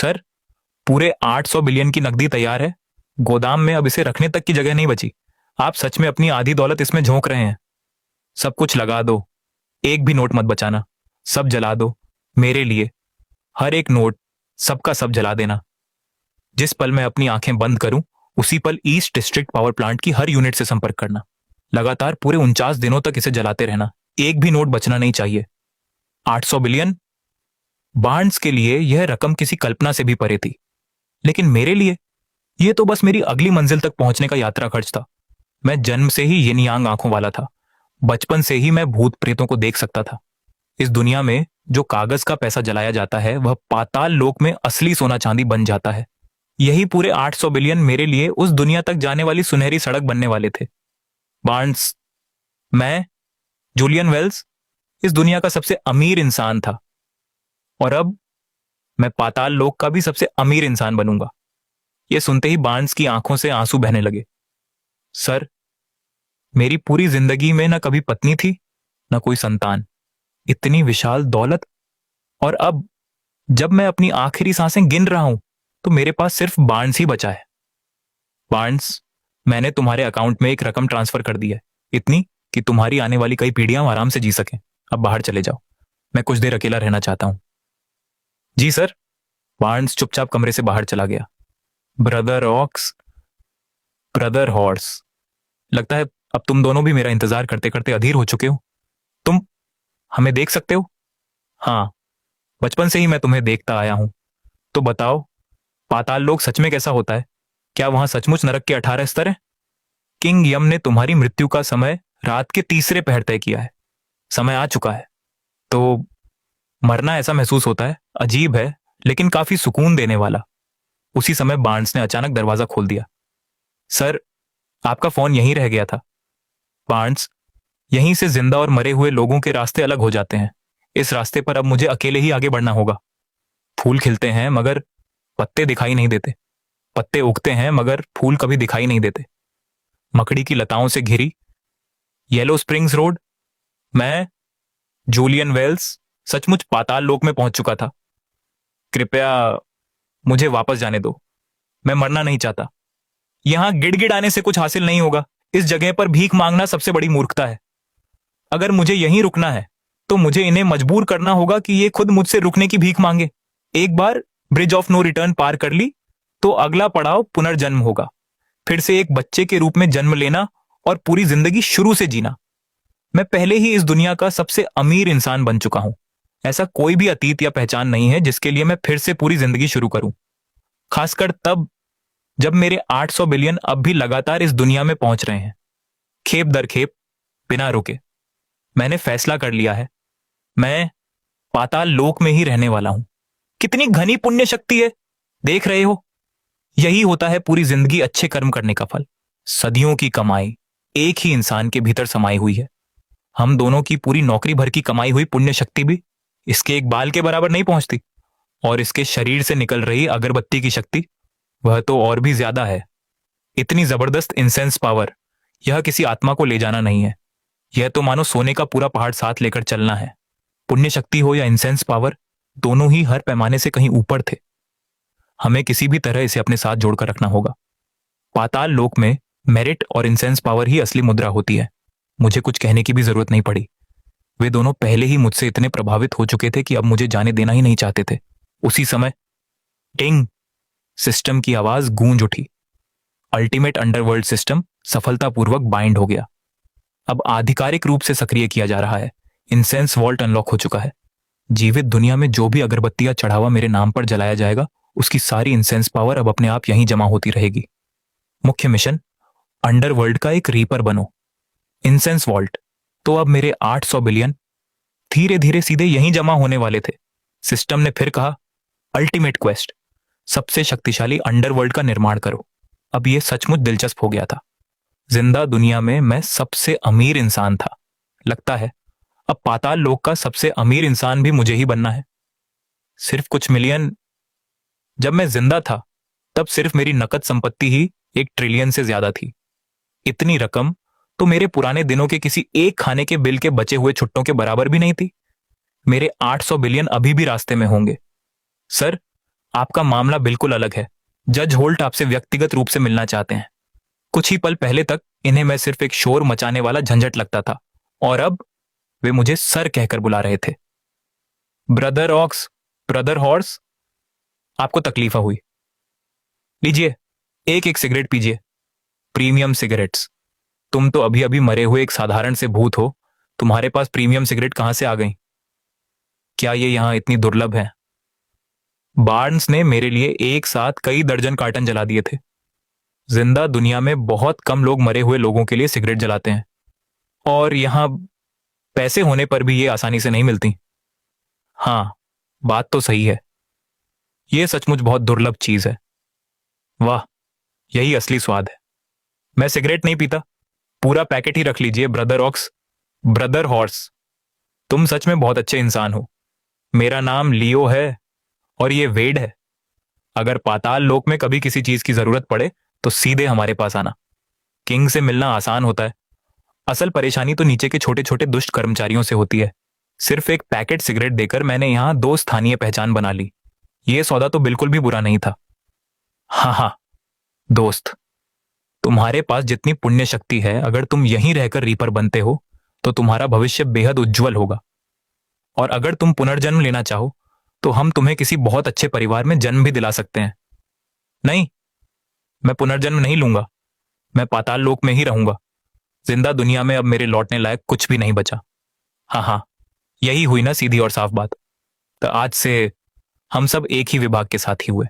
Sir, पूरे 800 billion की नकदी तैयार है। गोदाम में अब इसे रखने तक की जगह नहीं बची। आप सच में अपनी आधी दौलत इसमें झोंक रहे हैं। सब कुछ लगा दो, एक भी नोट मत बचाना। सब जला दो, मेरे लिए। हर एक नोट, सबका सब जला देना। जिस पल मैं अपनी आंखें बंद करूं, उसी पल ईस्ट डिस्ट्रिक्ट पावर प्लांट की हर यूनिट से संपर्क करना। लगातार पूरे 49 दिनों तक इसे जलाते रहना। एक भी नोट बचना नहीं चाहिए। 800 बिलियन, बार्न्स के लिए यह रकम किसी कल्पना से भी परे थी, लेकिन मेरे लिए यह तो बस मेरी अगली मंजिल तक पहुंचने का यात्रा खर्च था। मैं जन्म से ही यिन यांग आंखों वाला था। बचपन से ही मैं भूत प्रेतों को देख सकता था। इस दुनिया में जो कागज का पैसा जलाया जाता है, वह पाताल लोक में असली सोना चांदी बन जाता है। यही पूरे 800 बिलियन मेरे लिए उस दुनिया तक जाने वाली सुनहरी सड़क बनने वाले थे। बार्न्स, मैं, जूलियन वेल्स, इस दुनिया का सबसे अमीर इंसान था, और अब मैं पाताल लोक का भी सबसे अमीर इंसान बनूंगा। यह सुनते ही बार्न्स की आंखों से आंसू बहने लगे। सर, मेरी पूरी जिंदगी में न कभी पत्नी थी, न कोई संतान। इतनी विशाल दौलत, और अब जब मैं अपनी आखिरी सांसें गिन रहा हूं, तो मेरे पास सिर्फ बार्न्स ही बचा है। बार्न्स, मैंने तुम्हारे अकाउंट में एक रकम ट्रांसफर कर दी है, इतनी कि तुम्हारी आने वाली कई पीढ़ियां आराम से जी सकें। अब बाहर चले जाओ, मैं कुछ देर अकेला रहना चाहता हूं। जी सर। बार्न्स चुपचाप कमरे से बाहर चला गया। ब्रदर ऑक्स, ब्रदर हॉर्स, लगता है अब तुम दोनों भी मेरा इंतजार करते करते अधीर हो चुके हो। तुम हमें देख सकते हो? हाँ, बचपन से ही मैं तुम्हें देखता आया हूं। तो बताओ, पाताल लोक सच में कैसा होता है? क्या वहां सचमुच नरक के 18 स्तर हैं? किंग यम ने तुम्हारी मृत्यु का समय रात के तीसरे पहर तय किया है। समय आ चुका है। तो मरना ऐसा महसूस होता है, अजीब है, लेकिन काफी सुकून देने वाला। उसी समय बार्न्स ने अचानक दरवाजा खोल दिया। सर, आपका फोन यहीं रह गया था। बार्न्स, यहीं से जिंदा और मरे हुए लोगों के रास्ते अलग हो जाते हैं। इस रास्ते पर अब मुझे अकेले ही आगे बढ़ना होगा। फूल खिलते हैं मगर पत्ते दिखाई नहीं देते। पत्ते उगते हैं मगर फूल कभी दिखाई नहीं देते। मकड़ी की लताओं से घिरी येलो स्प्रिंग्स रोड। मैं, जूलियन वेल्स, सचमुच पाताल लोक में पहुंच चुका था। कृपया मुझे वापस जाने दो। मैं मरना नहीं चाहता। यहां गिड़गिड़ाने से कुछ हासिल नहीं होगा। इस जगह पर भीख मांगना सबसे बड़ी मूर्खता है। अगर मुझे यहीं रुकना है, तो मुझे इन्हें मजबूर करना होगा कि ये खुद मुझसे रुकने की भीख मांगे। एक बार ब्रिज ऑफ नो रिटर्न पार कर ली, तो अगला पड़ाव पुनर्जन्म होगा। फिर से एक बच्चे के रूप में जन्म लेना और पूरी जिंदगी शुरू से जीना। मैं पहले ही इस दुनिया का सबसे अमीर इंसान बन चुका हूं। ऐसा कोई भी अतीत या पहचान नहीं है जिसके लिए मैं फिर से पूरी जिंदगी शुरू करूं। खासकर तब जब मेरे 800 बिलियन अब भी लगातार इस दुनिया में पहुंच रहे हैं, खेप दर खेप, बिना रुके। मैंने फैसला कर लिया है। मैं पाताल लोक में ही रहने वाला हूं। कितनी घनी पुण्य शक्ति है, देख रहे हो? यही होता है पूरी जिंदगी अच्छे कर्म करने का फल। सदियों की कमाई एक ही इंसान के भीतर समाई हुई है। हम दोनों की पूरी नौकरी भर की कमाई हुई पुण्य शक्ति भी इसके एक बाल के बराबर नहीं पहुंचती। और इसके शरीर से निकल रही अगरबत्ती की शक्ति, वह तो और भी ज्यादा है। इतनी जबरदस्त इंसेंस पावर, यह किसी आत्मा को ले जाना नहीं है। यह तो मानो सोने का पूरा पहाड़ साथ लेकर चलना है। पुण्य शक्ति हो या इंसेंस पावर, दोनों ही हर पैमाने से कहीं ऊपर थे। हमें किसी भी तरह इसे अपने साथ जोड़कर रखना होगा। पाताल लोक में मेरिट और इंसेंस पावर ही असली मुद्रा होती है। मुझे कुछ कहने की भी जरूरत नहीं पड़ी। वे दोनों पहले ही मुझसे इतने प्रभावित हो चुके थे कि अब मुझे जाने देना ही नहीं चाहते थे। उसी समय टिंग, सिस्टम की आवाज गूंज उठी। अल्टीमेट अंडरवर्ल्ड सिस्टम सफलतापूर्वक बाइंड हो गया। अब आधिकारिक रूप से सक्रिय किया जा रहा है। इंसेंस वॉल्ट अनलॉक हो चुका है। जीवित दुनिया में जो भी अगरबत्ती या चढ़ावा मेरे नाम पर जलाया जाएगा, उसकी सारी इंसेंस पावर अब अपने आप यहीं जमा होती रहेगी। मुख्य मिशन, अंडरवर्ल्ड का एक रीपर बनो। इंसेंस वॉल्ट, तो अब मेरे 800 बिलियन धीरे धीरे सीधे यहीं जमा होने वाले थे। सिस्टम ने फिर कहा, अल्टीमेट क्वेस्ट, सबसे शक्तिशाली अंडरवर्ल्ड का निर्माण करो। अब यह सचमुच दिलचस्प हो गया था। जिंदा दुनिया में मैं सबसे अमीर इंसान था। लगता है अब पाताल लोक का सबसे अमीर इंसान भी मुझे ही बनना है। सिर्फ कुछ मिलियन। जब मैं जिंदा था, तब सिर्फ मेरी नकद संपत्ति ही 1 ट्रिलियन से ज्यादा थी। इतनी रकम तो मेरे पुराने दिनों के किसी एक खाने के बिल के बचे हुए छुट्टों के बराबर भी नहीं थी। मेरे 800 बिलियन अभी भी रास्ते में होंगे। सर, आपका मामला बिल्कुल अलग है। जज होल्ट आपसे व्यक्तिगत रूप से मिलना चाहते हैं। कुछ ही पल पहले तक इन्हें मैं सिर्फ एक शोर मचाने वाला झंझट लगता था, और अब वे मुझे सर कहकर बुला रहे थे। ब्रदर ऑक्स, ब्रदर हॉर्स, आपको तकलीफ हुई? लीजिए, एक एक सिगरेट पीजिए। Premium cigarettes. तुम तो अभी अभी मरे हुए एक साधारण से भूत हो, तुम्हारे पास प्रीमियम सिगरेट कहां से आ गई? क्या ये यहां इतनी दुर्लभ है? बार्न्स ने मेरे लिए एक साथ कई दर्जन कार्टन जला दिए थे। जिंदा दुनिया में बहुत कम लोग मरे हुए लोगों के लिए सिगरेट जलाते हैं, और यहां पैसे होने पर भी ये आसानी से नहीं मिलती। हाँ, बात तो सही है। ये सचमुच बहुत दुर्लभ चीज है। वाह, यही असली स्वाद है। मैं सिगरेट नहीं पीता। पूरा पैकेट ही रख लीजिए ब्रदर ऑक्स, ब्रदर हॉर्स। तुम सच में बहुत अच्छे इंसान हो। मेरा नाम लियो है, और ये वेड है। अगर पाताल लोक में कभी किसी चीज की जरूरत पड़े तो सीधे हमारे पास आना। किंग से मिलना आसान होता है। असल परेशानी तो नीचे के छोटे छोटे दुष्ट कर्मचारियों से होती है। सिर्फ एक पैकेट सिगरेट देकर मैंने यहां 2 स्थानीय पहचान बना ली। यह सौदा तो बिल्कुल भी बुरा नहीं था। हाँ हाँ दोस्त, तुम्हारे पास जितनी पुण्य शक्ति है, अगर तुम यहीं रहकर रीपर बनते हो तो तुम्हारा भविष्य बेहद उज्जवल होगा। और अगर तुम पुनर्जन्म लेना चाहो तो हम तुम्हें किसी बहुत अच्छे परिवार में जन्म भी दिला सकते हैं। नहीं, मैं पुनर्जन्म नहीं लूंगा। मैं पाताल लोक में ही रहूंगा। जिंदा दुनिया में अब मेरे लौटने लायक कुछ भी नहीं बचा। हाँ हाँ, यही हुई ना सीधी और साफ बात। तो आज से हम सब एक ही विभाग के साथी हुए।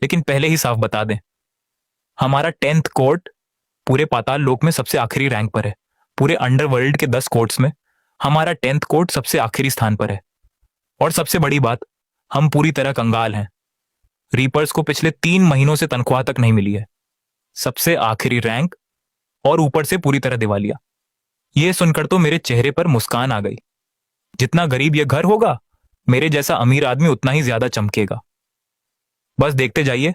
लेकिन पहले ही साफ बता दें, हमारा 10th कोर्ट पूरे पाताल लोक में सबसे आखिरी रैंक पर है। पूरे अंडरवर्ल्ड के 10 कोर्ट्स में हमारा 10th कोर्ट सबसे आखिरी स्थान पर है। और सबसे बड़ी बात, हम पूरी तरह कंगाल हैं। रीपर्स को पिछले 3 महीनों से तनख्वाह तक नहीं मिली है। सबसे आखिरी रैंक, और ऊपर से पूरी तरह दिवालिया। यह सुनकर तो मेरे चेहरे पर मुस्कान आ गई। जितना गरीब यह घर होगा, मेरे जैसा अमीर आदमी उतना ही ज्यादा चमकेगा। बस देखते जाइए,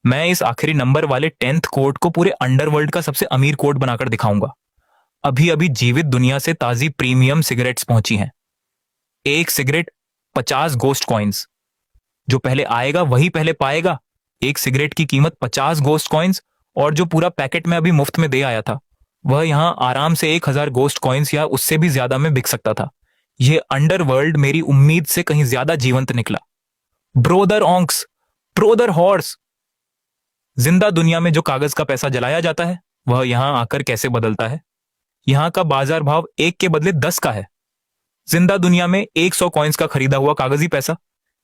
मैं इस आखिरी नंबर वाले 10th कोर्ट को पूरे अंडरवर्ल्ड का सबसे अमीर कोर्ट बनाकर दिखाऊंगा। अभी अभी जीवित दुनिया से ताजी प्रीमियम सिगरेट्स पहुंची हैं। एक सिगरेट 50 गोस्ट कॉइन्स। जो पहले आएगा वही पहले पाएगा। एक सिगरेट की कीमत 50 गोस्ट कॉइन्स, और जो पूरा पैकेट में अभी मुफ्त में दे आया था, वह यहां आराम से 1000 गोस्ट कॉइन्स या उससे भी ज्यादा में बिक सकता था। यह अंडरवर्ल्ड मेरी उम्मीद से कहीं ज्यादा जीवंत निकला। ब्रोदर ऑंक्स, ब्रोदर हॉर्स, जिंदा दुनिया में जो कागज का पैसा जलाया जाता है, वह यहां आकर कैसे बदलता है। यहां का बाजार भाव 1 के बदले 10 का है। जिंदा दुनिया में 100 कॉइन्स का खरीदा हुआ कागजी पैसा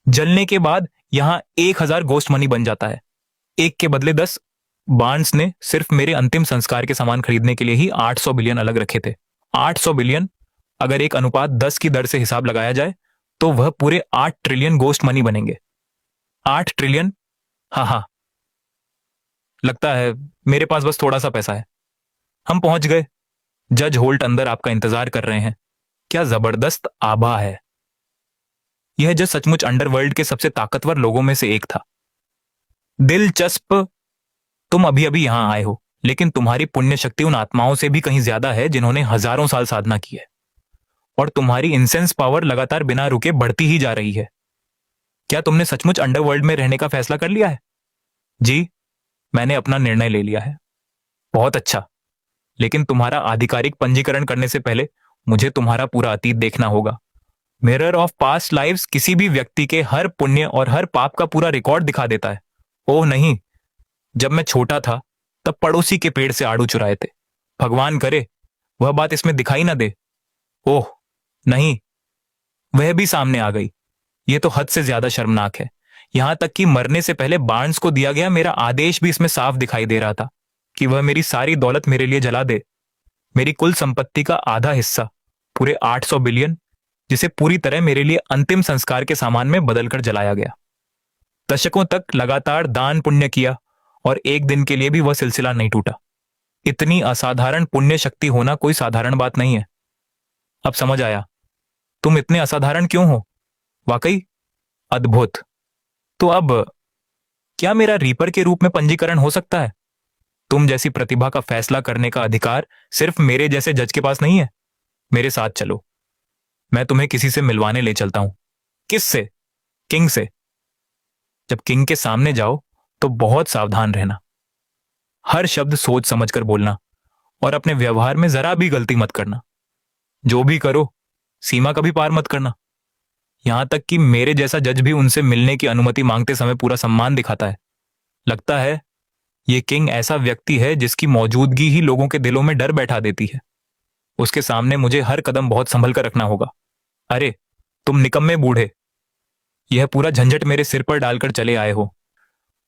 जलने के बाद यहां 1000 गोस्ट मनी बन जाता है। 1 के बदले 10। बार्न्स ने सिर्फ मेरे अंतिम संस्कार के सामान खरीदने के लिए ही 800 बिलियन अलग रखे थे। 800 बिलियन, अगर एक अनुपात 10 की दर से हिसाब लगाया जाए तो वह पूरे 8 ट्रिलियन गोस्ट मनी बनेंगे। 8 ट्रिलियन। हाँ हाँ, लगता है मेरे पास बस थोड़ा सा पैसा है। हम पहुंच गए। जज होल्ट अंदर आपका इंतजार कर रहे हैं। क्या जबरदस्त आभा है। यह जज सचमुच अंडरवर्ल्ड के सबसे ताकतवर लोगों में से एक था। दिलचस्प। तुम अभी अभी यहां आए हो, लेकिन तुम्हारी पुण्य शक्ति उन आत्माओं से भी कहीं ज्यादा है जिन्होंने हजारों साल साधना की है। और तुम्हारी इंसेंस पावर लगातार बिना रुके बढ़ती ही जा रही है। क्या तुमने सचमुच अंडरवर्ल्ड में रहने का फैसला कर लिया है? जी, मैंने अपना निर्णय ले लिया है। बहुत अच्छा, लेकिन तुम्हारा आधिकारिक पंजीकरण करने से पहले मुझे तुम्हारा पूरा अतीत देखना होगा। मिरर ऑफ पास्ट लाइव्स किसी भी व्यक्ति के हर पुण्य और हर पाप का पूरा रिकॉर्ड दिखा देता है। ओह नहीं, जब मैं छोटा था तब पड़ोसी के पेड़ से आड़ू चुराए थे। भगवान करे वह बात इसमें दिखाई ना दे। ओह नहीं, वह भी सामने आ गई। यह तो हद से ज्यादा शर्मनाक है। यहां तक कि मरने से पहले बार्न्स को दिया गया मेरा आदेश भी इसमें साफ दिखाई दे रहा था कि वह मेरी सारी दौलत मेरे लिए जला दे। मेरी कुल संपत्ति का आधा हिस्सा, पूरे 800 बिलियन, जिसे पूरी तरह मेरे लिए अंतिम संस्कार के सामान में बदलकर जलाया गया। दशकों तक लगातार दान पुण्य किया, और एक दिन के लिए भी वह सिलसिला नहीं टूटा। इतनी असाधारण पुण्य शक्ति होना कोई साधारण बात नहीं है। अब समझ आया तुम इतने असाधारण क्यों हो। वाकई अद्भुत। तो अब क्या मेरा रीपर के रूप में पंजीकरण हो सकता है? तुम जैसी प्रतिभा का फैसला करने का अधिकार सिर्फ मेरे जैसे जज के पास नहीं है। मेरे साथ चलो, मैं तुम्हें किसी से मिलवाने ले चलता हूं। किस से? किंग से। जब किंग के सामने जाओ तो बहुत सावधान रहना। हर शब्द सोच समझकर बोलना और अपने व्यवहार में जरा भी गलती मत करना। जो भी करो, सीमा कभी पार मत करना। यहां तक कि मेरे जैसा जज भी उनसे मिलने की अनुमति मांगते समय पूरा सम्मान दिखाता है। लगता है ये किंग ऐसा व्यक्ति है जिसकी मौजूदगी ही लोगों के दिलों में डर बैठा देती है। उसके सामने मुझे हर कदम बहुत संभल कर रखना होगा। अरे तुम निकम्मे बूढ़े, यह पूरा झंझट मेरे सिर पर डालकर चले आए हो।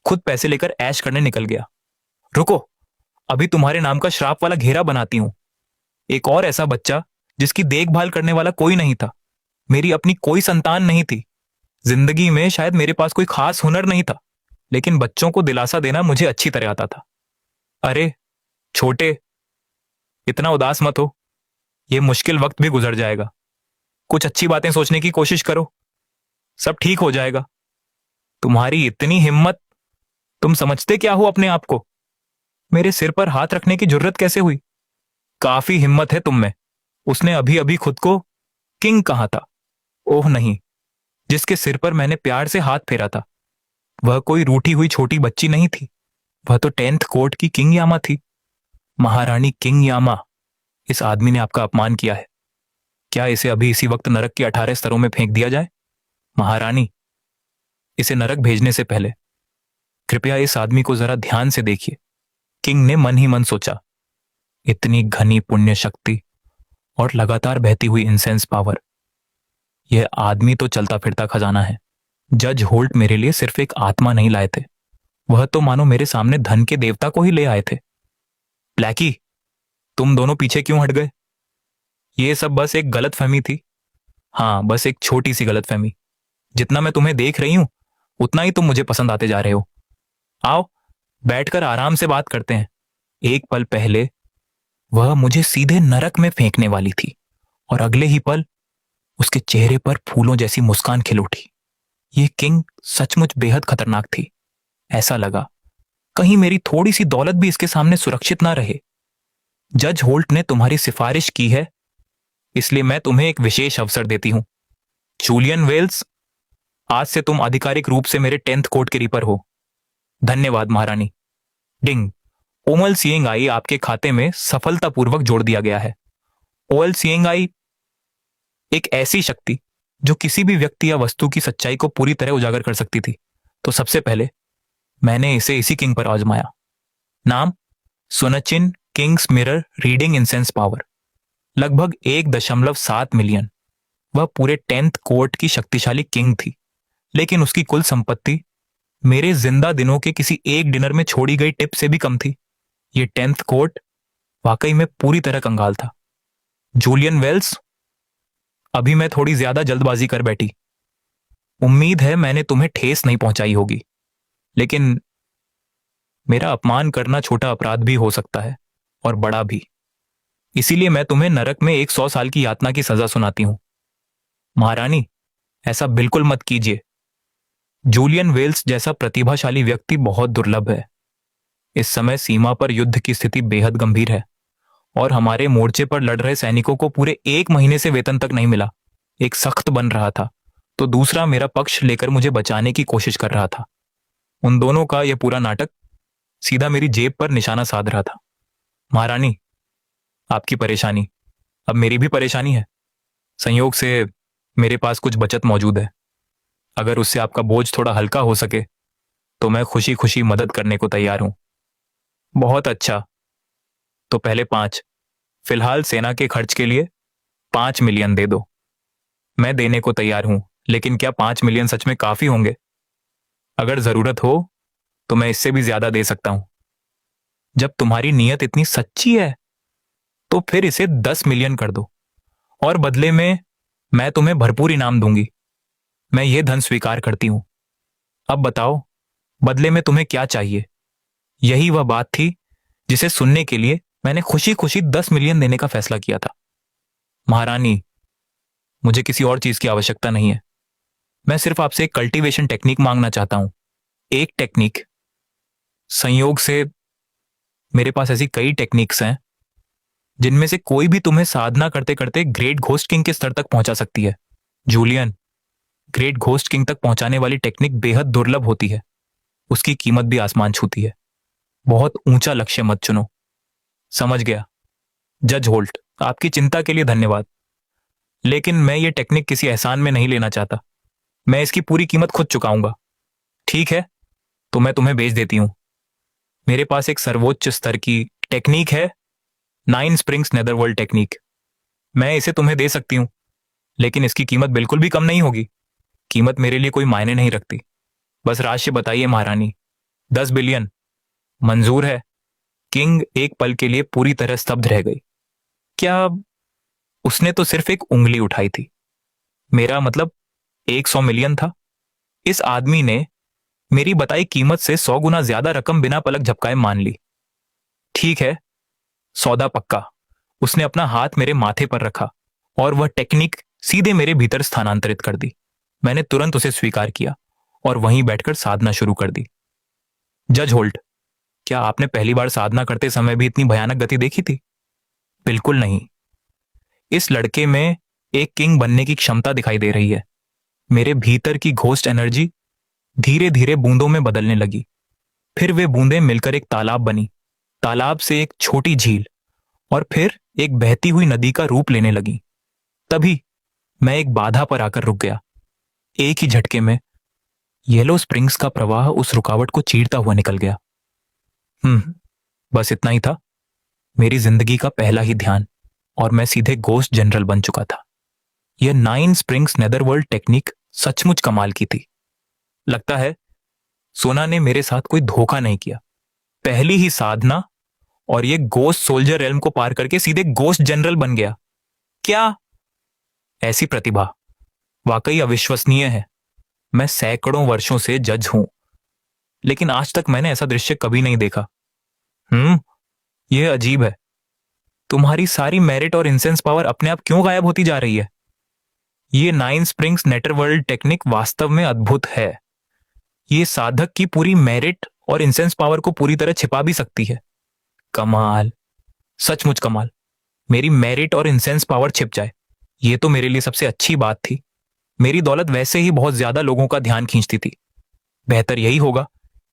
खुद पैसे लेकर ऐश करने निकल गया। रुको, अभी तुम्हारे नाम का श्राप वाला घेरा बनाती हूं। एक और ऐसा बच्चा जिसकी देखभाल करने वाला कोई नहीं था। मेरी अपनी कोई संतान नहीं थी। जिंदगी में शायद मेरे पास कोई खास हुनर नहीं था, लेकिन बच्चों को दिलासा देना मुझे अच्छी तरह आता था। अरे छोटे, इतना उदास मत हो। यह मुश्किल वक्त भी गुजर जाएगा। कुछ अच्छी बातें सोचने की कोशिश करो, सब ठीक हो जाएगा। तुम्हारी इतनी हिम्मत! तुम समझते क्या हो अपने आप को? मेरे सिर पर हाथ रखने की जुर्रत कैसे हुई? काफी हिम्मत है तुम में। उसने अभी अभी खुद को किंग कहा था। ओह नहीं, जिसके सिर पर मैंने प्यार से हाथ फेरा था वह कोई रूठी हुई छोटी बच्ची नहीं थी। वह तो 10th कोर्ट की किंग यामा थी। महारानी किंग यामा। इस आदमी ने आपका अपमान किया है। क्या इसे अभी इसी वक्त नरक के 18 स्तरों में फेंक दिया जाए? महारानी, इसे नरक भेजने से पहले कृपया इस आदमी को जरा ध्यान से देखिए। किंग ने मन ही मन सोचा। इतनी घनी पुण्य शक्ति और लगातार बहती हुई इंसेंस पावर, यह आदमी तो चलता फिरता खजाना है। जज होल्ट मेरे लिए सिर्फ एक आत्मा नहीं लाए थे, वह तो मानो मेरे सामने धन के देवता को ही ले आए थे। ब्लैकी, तुम दोनों पीछे क्यों हट गए? यह सब बस एक गलतफहमी थी। हाँ, बस एक छोटी सी गलतफहमी। जितना मैं तुम्हें देख रही हूं उतना ही तुम मुझे पसंद आते जा रहे हो। आओ बैठकर आराम से बात करते हैं। एक पल पहले वह मुझे सीधे नरक में फेंकने वाली थी और अगले ही पल उसके चेहरे पर फूलों जैसी मुस्कान खिल उठी। यह किंग सचमुच बेहद खतरनाक थी। ऐसा लगा कहीं मेरी थोड़ी सी दौलत भी इसके सामने सुरक्षित ना रहे। जज होल्ट ने तुम्हारी सिफारिश की है, इसलिए मैं तुम्हें एक विशेष अवसर देती हूं। जूलियन वेल्स, आज से तुम आधिकारिक रूप से मेरे 10th कोर्ट के रीपर हो। धन्यवाद महारानी। डिंग, ओमल सिएंग आई आपके खाते में सफलतापूर्वक जोड़ दिया गया है। ओएल सिएंग आई एक ऐसी शक्ति जो किसी भी व्यक्ति या वस्तु की सच्चाई को पूरी तरह उजागर कर सकती थी। तो सबसे पहले मैंने इसे इसी किंग पर आजमाया। नाम सुनचिन king's mirror reading incense power, लगभग 1.7 मिलियन। वह पूरे 10th कोर्ट की शक्तिशाली किंग थी, लेकिन उसकी कुल संपत्ति मेरे जिंदा दिनों के किसी एक डिनर में छोड़ी गई टिप से भी कम थी। ये 10th कोर्ट वाकई में पूरी तरह कंगाल था। जूलियन वेल्स, अभी मैं थोड़ी ज्यादा जल्दबाजी कर बैठी। उम्मीद है मैंने तुम्हें ठेस नहीं पहुंचाई होगी, लेकिन मेरा अपमान करना छोटा अपराध भी हो सकता है और बड़ा भी। इसीलिए मैं तुम्हें नरक में 100 साल की यातना की सजा सुनाती हूं। महारानी, ऐसा बिल्कुल मत कीजिए। जूलियन वेल्स जैसा प्रतिभाशाली व्यक्ति बहुत दुर्लभ है। इस समय सीमा पर युद्ध की स्थिति बेहद गंभीर है और हमारे मोर्चे पर लड़ रहे सैनिकों को पूरे 1 महीने से वेतन तक नहीं मिला। एक सख्त बन रहा था तो दूसरा मेरा पक्ष लेकर मुझे बचाने की कोशिश कर रहा था। उन दोनों का यह पूरा नाटक सीधा मेरी जेब पर निशाना साध रहा था। महारानी, आपकी परेशानी अब मेरी भी परेशानी है। संयोग से मेरे पास कुछ बचत मौजूद है। अगर उससे आपका बोझ थोड़ा हल्का हो सके तो मैं खुशी खुशी मदद करने को तैयार हूं। बहुत अच्छा, तो पहले 5, फिलहाल सेना के खर्च के लिए 5 मिलियन दे दो। मैं देने को तैयार हूं, लेकिन क्या 5 मिलियन सच में काफी होंगे? अगर जरूरत हो तो मैं इससे भी ज्यादा दे सकता हूं। जब तुम्हारी नीयत इतनी सच्ची है तो फिर इसे 10 मिलियन कर दो और बदले में मैं तुम्हें भरपूर इनाम दूंगी। मैं यह धन स्वीकार करती हूं। अब बताओ, बदले में तुम्हें क्या चाहिए? यही वह बात थी जिसे सुनने के लिए मैंने खुशी खुशी 10 मिलियन देने का फैसला किया था। महारानी, मुझे किसी और चीज की आवश्यकता नहीं है। मैं सिर्फ आपसे एक कल्टीवेशन टेक्निक मांगना चाहता हूं। एक टेक्निक। संयोग से मेरे पास ऐसी कई टेक्निक्स हैं जिनमें से कोई भी तुम्हें साधना करते करते ग्रेट घोस्ट किंग के स्तर तक पहुंचा सकती है। जूलियन, ग्रेट घोस्ट किंग तक पहुंचाने वाली टेक्निक बेहद दुर्लभ होती है। उसकी कीमत भी आसमान छूती है। बहुत ऊंचा लक्ष्य मत चुनो। समझ गया। जज होल्ट, आपकी चिंता के लिए धन्यवाद, लेकिन मैं ये टेक्निक किसी एहसान में नहीं लेना चाहता। मैं इसकी पूरी कीमत खुद चुकाऊंगा। ठीक है, तो मैं तुम्हें भेज देती हूं। मेरे पास एक सर्वोच्च स्तर की टेक्निक है, 9 स्प्रिंग्स नेदरवर्ल्ड टेक्निक। मैं इसे तुम्हें दे सकती हूं, लेकिन इसकी कीमत बिल्कुल भी कम नहीं होगी। कीमत मेरे लिए कोई मायने नहीं रखती। बस राशि बताइए महारानी। 10 बिलियन मंजूर है? किंग एक पल के लिए पूरी तरह स्तब्ध रह गई। क्या? उसने तो सिर्फ एक उंगली उठाई थी। मेरा मतलब 100 मिलियन था। इस आदमी ने मेरी बताई कीमत से 100 गुना ज्यादा रकम बिना पलक झपकाए मान ली। ठीक है, सौदा पक्का। उसने अपना हाथ मेरे माथे पर रखा और वह टेक्निक सीधे मेरे भीतर स्थानांतरित कर दी। मैंने तुरंत उसे स्वीकार किया और वहीं बैठकर साधना शुरू कर दी। जज होल्ट, क्या आपने पहली बार साधना करते समय भी इतनी भयानक गति देखी थी? बिल्कुल नहीं। इस लड़के में एक किंग बनने की क्षमता दिखाई दे रही है। मेरे भीतर की घोस्ट एनर्जी धीरे धीरे बूंदों में बदलने लगी। फिर वे बूंदें मिलकर एक तालाब बनी। तालाब से एक छोटी झील और फिर एक बहती हुई नदी का रूप लेने लगी। तभी मैं एक बाधा पर आकर रुक गया। एक ही झटके में येलो स्प्रिंग्स का प्रवाह उस रुकावट को चीरता हुआ निकल गया। बस इतना ही था। मेरी जिंदगी का पहला ही ध्यान और मैं सीधे गोस्ट जनरल बन चुका था। यह 9 स्प्रिंग्स नेदरवर्ल्ड टेक्निक सचमुच कमाल की थी। लगता है सोना ने मेरे साथ कोई धोखा नहीं किया। पहली ही साधना और ये गोस्ट सोल्जर रेल्म को पार करके सीधे गोस्ट जनरल बन गया। क्या? ऐसी प्रतिभा वाकई अविश्वसनीय है। मैं सैकड़ों वर्षों से जज हूं, लेकिन आज तक मैंने ऐसा दृश्य कभी नहीं देखा। यह अजीब है। तुम्हारी सारी मेरिट और इंसेंस पावर अपने आप क्यों गायब होती जा रही है? ये 9 स्प्रिंग्स नेटरवर्ल्ड टेक्निक वास्तव में अद्भुत है। ये साधक की पूरी मेरिट और इंसेंस पावर को पूरी तरह छिपा भी सकती है। कमाल, सचमुच कमाल। मेरी मेरिट और इंसेंस पावर छिप जाए, ये तो मेरे लिए सबसे अच्छी बात थी। मेरी दौलत वैसे ही बहुत ज्यादा लोगों का ध्यान खींचती थी। बेहतर यही होगा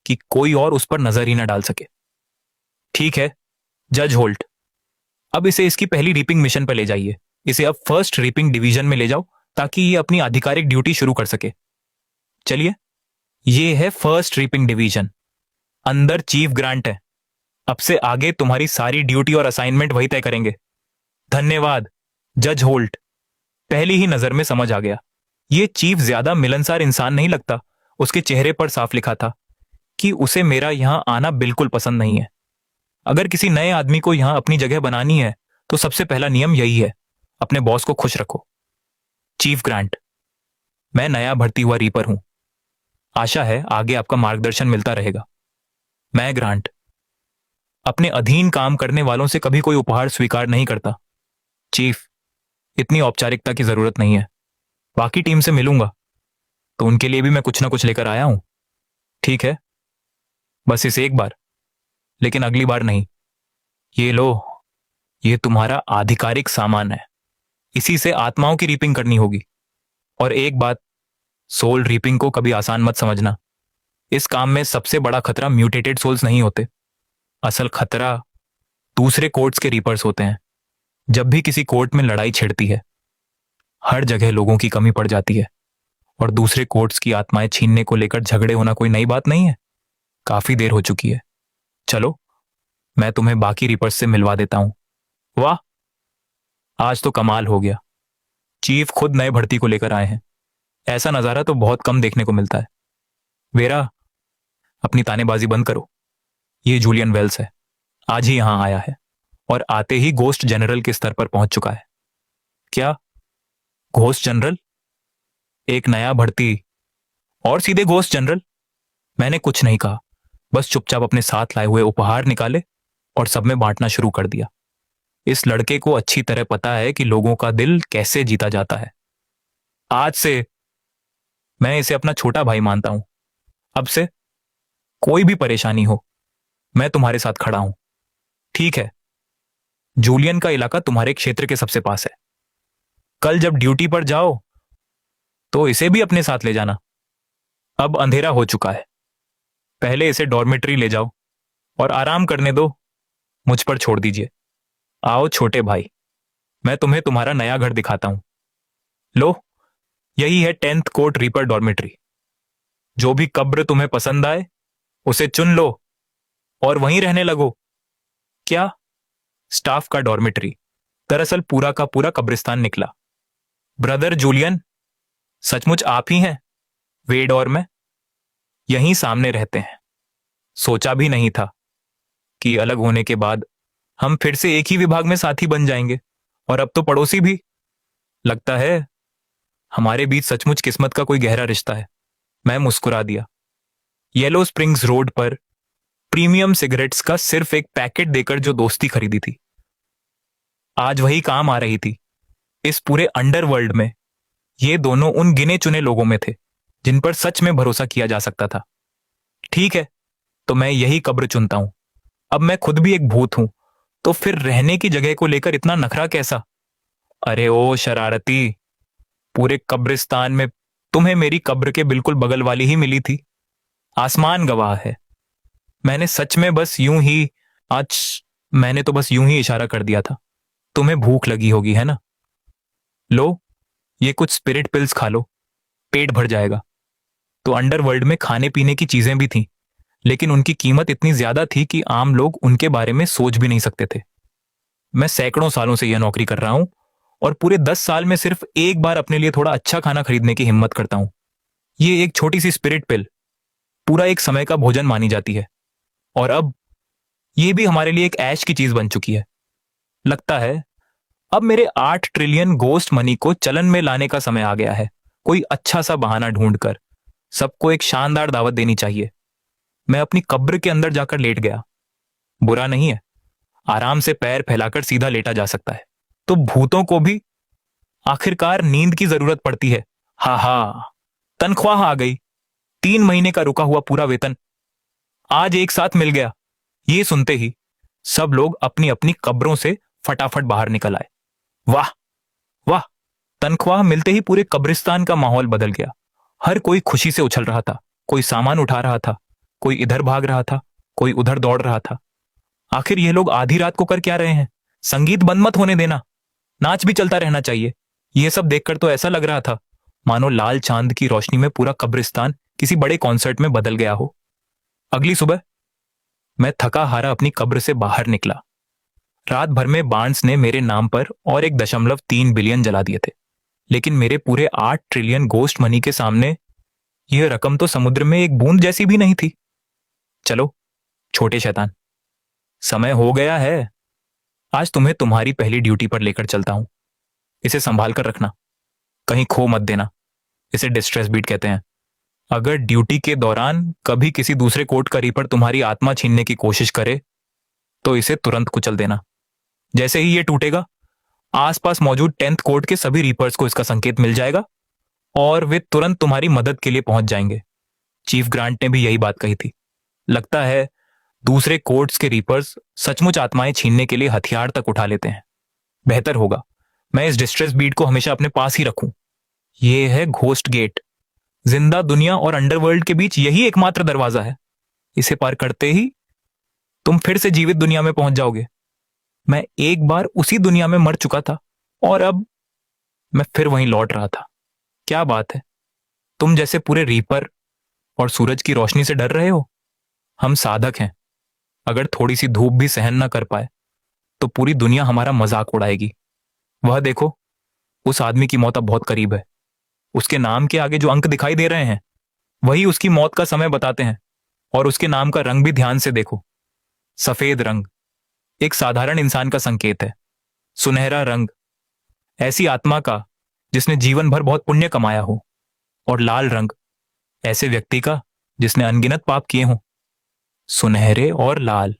कि कोई और उस पर नजर ही ना डाल सके। ठीक है जज होल्ट, अब इसे इसकी पहली रीपिंग मिशन पर ले जाइए। इसे अब फर्स्ट रीपिंग डिवीजन में ले जाओ ताकि ये अपनी आधिकारिक ड्यूटी शुरू कर सके। चलिए, ये है फर्स्ट रीपिंग डिवीजन। अंदर चीफ ग्रांट है। अब से आगे तुम्हारी सारी ड्यूटी और असाइनमेंट वही तय करेंगे। धन्यवाद जज होल्ट। पहली ही नजर में समझ आ गया। ये चीफ ज्यादा मिलनसार इंसान नहीं लगता। उसके चेहरे पर साफ लिखा था कि उसे मेरा यहां आना बिल्कुल पसंद नहीं है। अगर किसी नए आदमी को यहां अपनी जगह बनानी है तो सबसे पहला नियम यही है, अपने बॉस को खुश रखो। चीफ ग्रांट, मैं नया भर्ती हुआ रीपर हूं। आशा है आगे आपका मार्गदर्शन मिलता रहेगा। मैं ग्रांट, अपने अधीन काम करने वालों से कभी कोई उपहार स्वीकार नहीं करता। चीफ, इतनी औपचारिकता की जरूरत नहीं है। बाकी टीम से मिलूंगा तो उनके लिए भी मैं कुछ ना कुछ लेकर आया हूं। ठीक है, बस इस एक बार, लेकिन अगली बार नहीं। ये लो, ये तुम्हारा आधिकारिक सामान है। इसी से आत्माओं की रीपिंग करनी होगी। और एक बात, सोल रीपिंग को कभी आसान मत समझना। इस काम में सबसे बड़ा खतरा म्यूटेटेड सोल्स नहीं होते। असल खतरा दूसरे कोर्ट्स के रीपर्स होते हैं। जब भी किसी कोर्ट में लड़ाई छिड़ती है, हर जगह लोगों की कमी पड़ जाती है। और दूसरे कोर्ट्स की आत्माएं छीनने को लेकर झगड़े होना कोई नई बात नहीं है। काफी देर हो चुकी है। चलो, मैं तुम्हें बाकी रीपर्स से मिलवा देता हूं। वाह, आज तो कमाल हो गया। चीफ खुद नए भर्ती को लेकर आए हैं। ऐसा नजारा तो बहुत कम देखने को मिलता है। वेरा, अपनी तानेबाजी बंद करो। ये जूलियन वेल्स है। आज ही यहां आया है और आते ही गोस्ट जनरल के स्तर पर पहुंच चुका है। क्या? Ghost general? एक नया भर्ती और सीधे घोस्ट जनरल? मैंने कुछ नहीं कहा, बस चुपचाप अपने साथ लाए हुए उपहार निकाले और सब में बांटना शुरू कर दिया। इस लड़के को अच्छी तरह पता है कि लोगों का दिल कैसे जीता जाता है। आज से मैं इसे अपना छोटा भाई मानता हूं। अब से कोई भी परेशानी हो, मैं तुम्हारे साथ खड़ा हूं। ठीक है, जूलियन का इलाका तुम्हारे क्षेत्र के सबसे पास है। कल जब ड्यूटी पर जाओ तो इसे भी अपने साथ ले जाना। अब अंधेरा हो चुका है, पहले इसे डॉर्मेट्री ले जाओ और आराम करने दो। मुझ पर छोड़ दीजिए। आओ छोटे भाई, मैं तुम्हें तुम्हारा नया घर दिखाता हूं। लो, यही है 10th कोर्ट रीपर डॉर्मेट्री। जो भी कब्र तुम्हें पसंद आए उसे चुन लो और वहीं रहने लगो। क्या? स्टाफ का डॉर्मेट्री दरअसल पूरा का पूरा कब्रिस्तान निकला। ब्रदर जूलियन, सचमुच आप ही हैं? वेड और मैं यहीं सामने रहते हैं। सोचा भी नहीं था कि अलग होने के बाद हम फिर से एक ही विभाग में साथी बन जाएंगे, और अब तो पड़ोसी भी। लगता है हमारे बीच सचमुच किस्मत का कोई गहरा रिश्ता है। मैं मुस्कुरा दिया। येलो स्प्रिंग्स रोड पर प्रीमियम सिगरेट्स का सिर्फ एक पैकेट देकर जो दोस्ती खरीदी थी, आज वही काम आ रही थी। इस पूरे अंडरवर्ल्ड में ये दोनों उन गिने चुने लोगों में थे जिन पर सच में भरोसा किया जा सकता था। ठीक है, तो मैं यही कब्र चुनता हूं। अब मैं खुद भी एक भूत हूं, तो फिर रहने की जगह को लेकर इतना नखरा कैसा? अरे ओ शरारती, पूरे कब्रिस्तान में तुम्हें मेरी कब्र के बिल्कुल बगल वाली ही मिली थी। आसमान गवाह है। मैंने सच में बस यूं ही आज मैंने तो बस यूं ही इशारा कर दिया था। तुम्हें भूख लगी होगी, है ना? लो, ये कुछ स्पिरिट पिल्स खा लो, पेट भर जाएगा। तो अंडरवर्ल्ड में खाने पीने की चीजें भी थीं, लेकिन उनकी कीमत इतनी ज्यादा थी कि आम लोग उनके बारे में सोच भी नहीं सकते थे। मैं सैकड़ों सालों से यह नौकरी कर रहा हूं और पूरे 10 साल में सिर्फ एक बार अपने लिए थोड़ा अच्छा खाना खरीदने की हिम्मत करता हूं। ये एक छोटी सी स्पिरिट पिल पूरा एक समय का भोजन मानी जाती है, और अब ये भी हमारे लिए एक ऐश की चीज बन चुकी है। लगता है अब मेरे 8 ट्रिलियन गोस्ट मनी को चलन में लाने का समय आ गया है। कोई अच्छा सा बहाना ढूंढकर सबको एक शानदार दावत देनी चाहिए। मैं अपनी कब्र के अंदर जाकर लेट गया। बुरा नहीं है, आराम से पैर फैलाकर सीधा लेटा जा सकता है। तो भूतों को भी आखिरकार नींद की जरूरत पड़ती है। हा हा, तनख्वाह आ गई। 3 महीने का रुका हुआ पूरा वेतन आज एक साथ मिल गया। ये सुनते ही सब लोग अपनी अपनी कब्रों से फटाफट बाहर निकल आए। वाह वाह, तनख्वाह मिलते ही पूरे कब्रिस्तान का माहौल बदल गया। हर कोई खुशी से उछल रहा था, कोई सामान उठा रहा था, कोई इधर भाग रहा था, कोई उधर दौड़ रहा था। आखिर ये लोग आधी रात को कर क्या रहे हैं? संगीत बंद मत होने देना, नाच भी चलता रहना चाहिए। यह सब देखकर तो ऐसा लग रहा था मानो लाल चांद की रोशनी में पूरा कब्रिस्तान किसी बड़े कॉन्सर्ट में बदल गया हो। अगली सुबह मैं थका हारा अपनी कब्र से बाहर निकला। रात भर में बार्न्स ने मेरे नाम पर और 1.3 बिलियन जला दिए थे, लेकिन मेरे पूरे 8 ट्रिलियन गोस्ट मनी के सामने यह रकम तो समुद्र में एक बूंद जैसी भी नहीं थी। चलो छोटे शैतान, समय हो गया है। आज तुम्हें तुम्हारी पहली ड्यूटी पर लेकर चलता हूं। इसे संभाल कर रखना, कहीं खो मत देना। इसे डिस्ट्रेस बीट कहते हैं। अगर ड्यूटी के दौरान कभी किसी दूसरे कोर्ट का रीपर तुम्हारी आत्मा छीनने की कोशिश करे तो इसे तुरंत कुचल देना। जैसे ही ये टूटेगा, आसपास मौजूद 10th कोर्ट के सभी रीपर्स को इसका संकेत मिल जाएगा और वे तुरंत तुम्हारी मदद के लिए पहुंच जाएंगे। चीफ ग्रांट ने भी यही बात कही थी। लगता है दूसरे कोर्ट्स के रीपर्स सचमुच आत्माएं छीनने के लिए हथियार तक उठा लेते हैं। बेहतर होगा मैं इस डिस्ट्रेस बीट को हमेशा अपने पास ही रखूं। यह है घोस्ट गेट। जिंदा दुनिया और अंडरवर्ल्ड के बीच यही एकमात्र दरवाजा है। इसे पार करते ही तुम फिर से जीवित दुनिया में पहुंच जाओगे। मैं एक बार उसी दुनिया में मर चुका था और अब मैं फिर वहीं लौट रहा था। क्या बात है, तुम जैसे पूरे रीपर और सूरज की रोशनी से डर रहे हो? हम साधक हैं। अगर थोड़ी सी धूप भी सहन ना कर पाए तो पूरी दुनिया हमारा मजाक उड़ाएगी। वह देखो, उस आदमी की मौत अब बहुत करीब है। उसके नाम के आगे जो अंक दिखाई दे रहे हैं वही उसकी मौत का समय बताते हैं। और उसके नाम का रंग भी ध्यान से देखो। सफेद रंग एक साधारण इंसान का संकेत है। सुनहरा रंग ऐसी आत्मा का जिसने जीवन भर बहुत पुण्य कमाया हो। और लाल रंग ऐसे व्यक्ति का जिसने अनगिनत पाप किए हों। सुनहरे और लाल,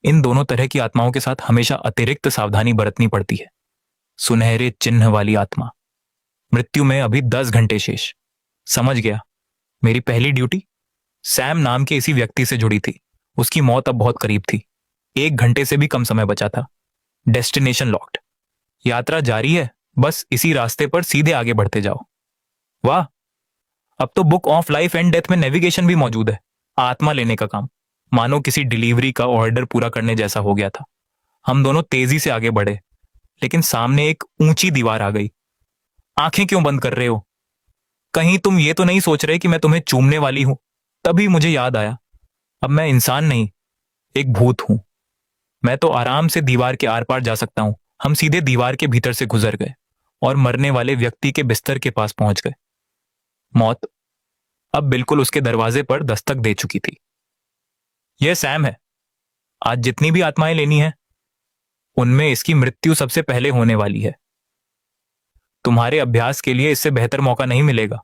इन दोनों तरह की आत्माओं के साथ हमेशा अतिरिक्त सावधानी बरतनी पड़ती है। सुनहरे चिन्ह वाली आत्मा, मृत्यु में अभी 10 घंटे शेष। समझ गया। मेरी पहली ड्यूटी सैम नाम के इसी व्यक्ति से जुड़ी थी। उसकी मौत अब बहुत करीब थी। 1 घंटे से भी कम समय बचा था। Destination locked. यात्रा जारी है, बस इसी रास्ते पर सीधे आगे बढ़ते जाओ। वाह, अब तो book of life and death में नेविगेशन भी मौजूद है। आत्मा लेने का काम मानो किसी डिलीवरी का ऑर्डर पूरा करने जैसा हो गया था। हम दोनों तेजी से आगे बढ़े, लेकिन सामने एक ऊंची दीवार आ गई। आंखें क्यों बंद कर रहे हो? कहीं तुम ये तो नहीं सोच रहे कि मैं तुम्हें चूमने वाली हूं? तभी मुझे याद आया, अब मैं इंसान नहीं, एक भूत हूं। मैं तो आराम से दीवार के आर पार जा सकता हूं। हम सीधे दीवार के भीतर से गुजर गए और मरने वाले व्यक्ति के बिस्तर के पास पहुंच गए। मौत अब बिल्कुल उसके दरवाजे पर दस्तक दे चुकी थी। यह सैम है। आज जितनी भी आत्माएं लेनी है, उनमें इसकी मृत्यु सबसे पहले होने वाली है। तुम्हारे अभ्यास के लिए इससे बेहतर मौका नहीं मिलेगा।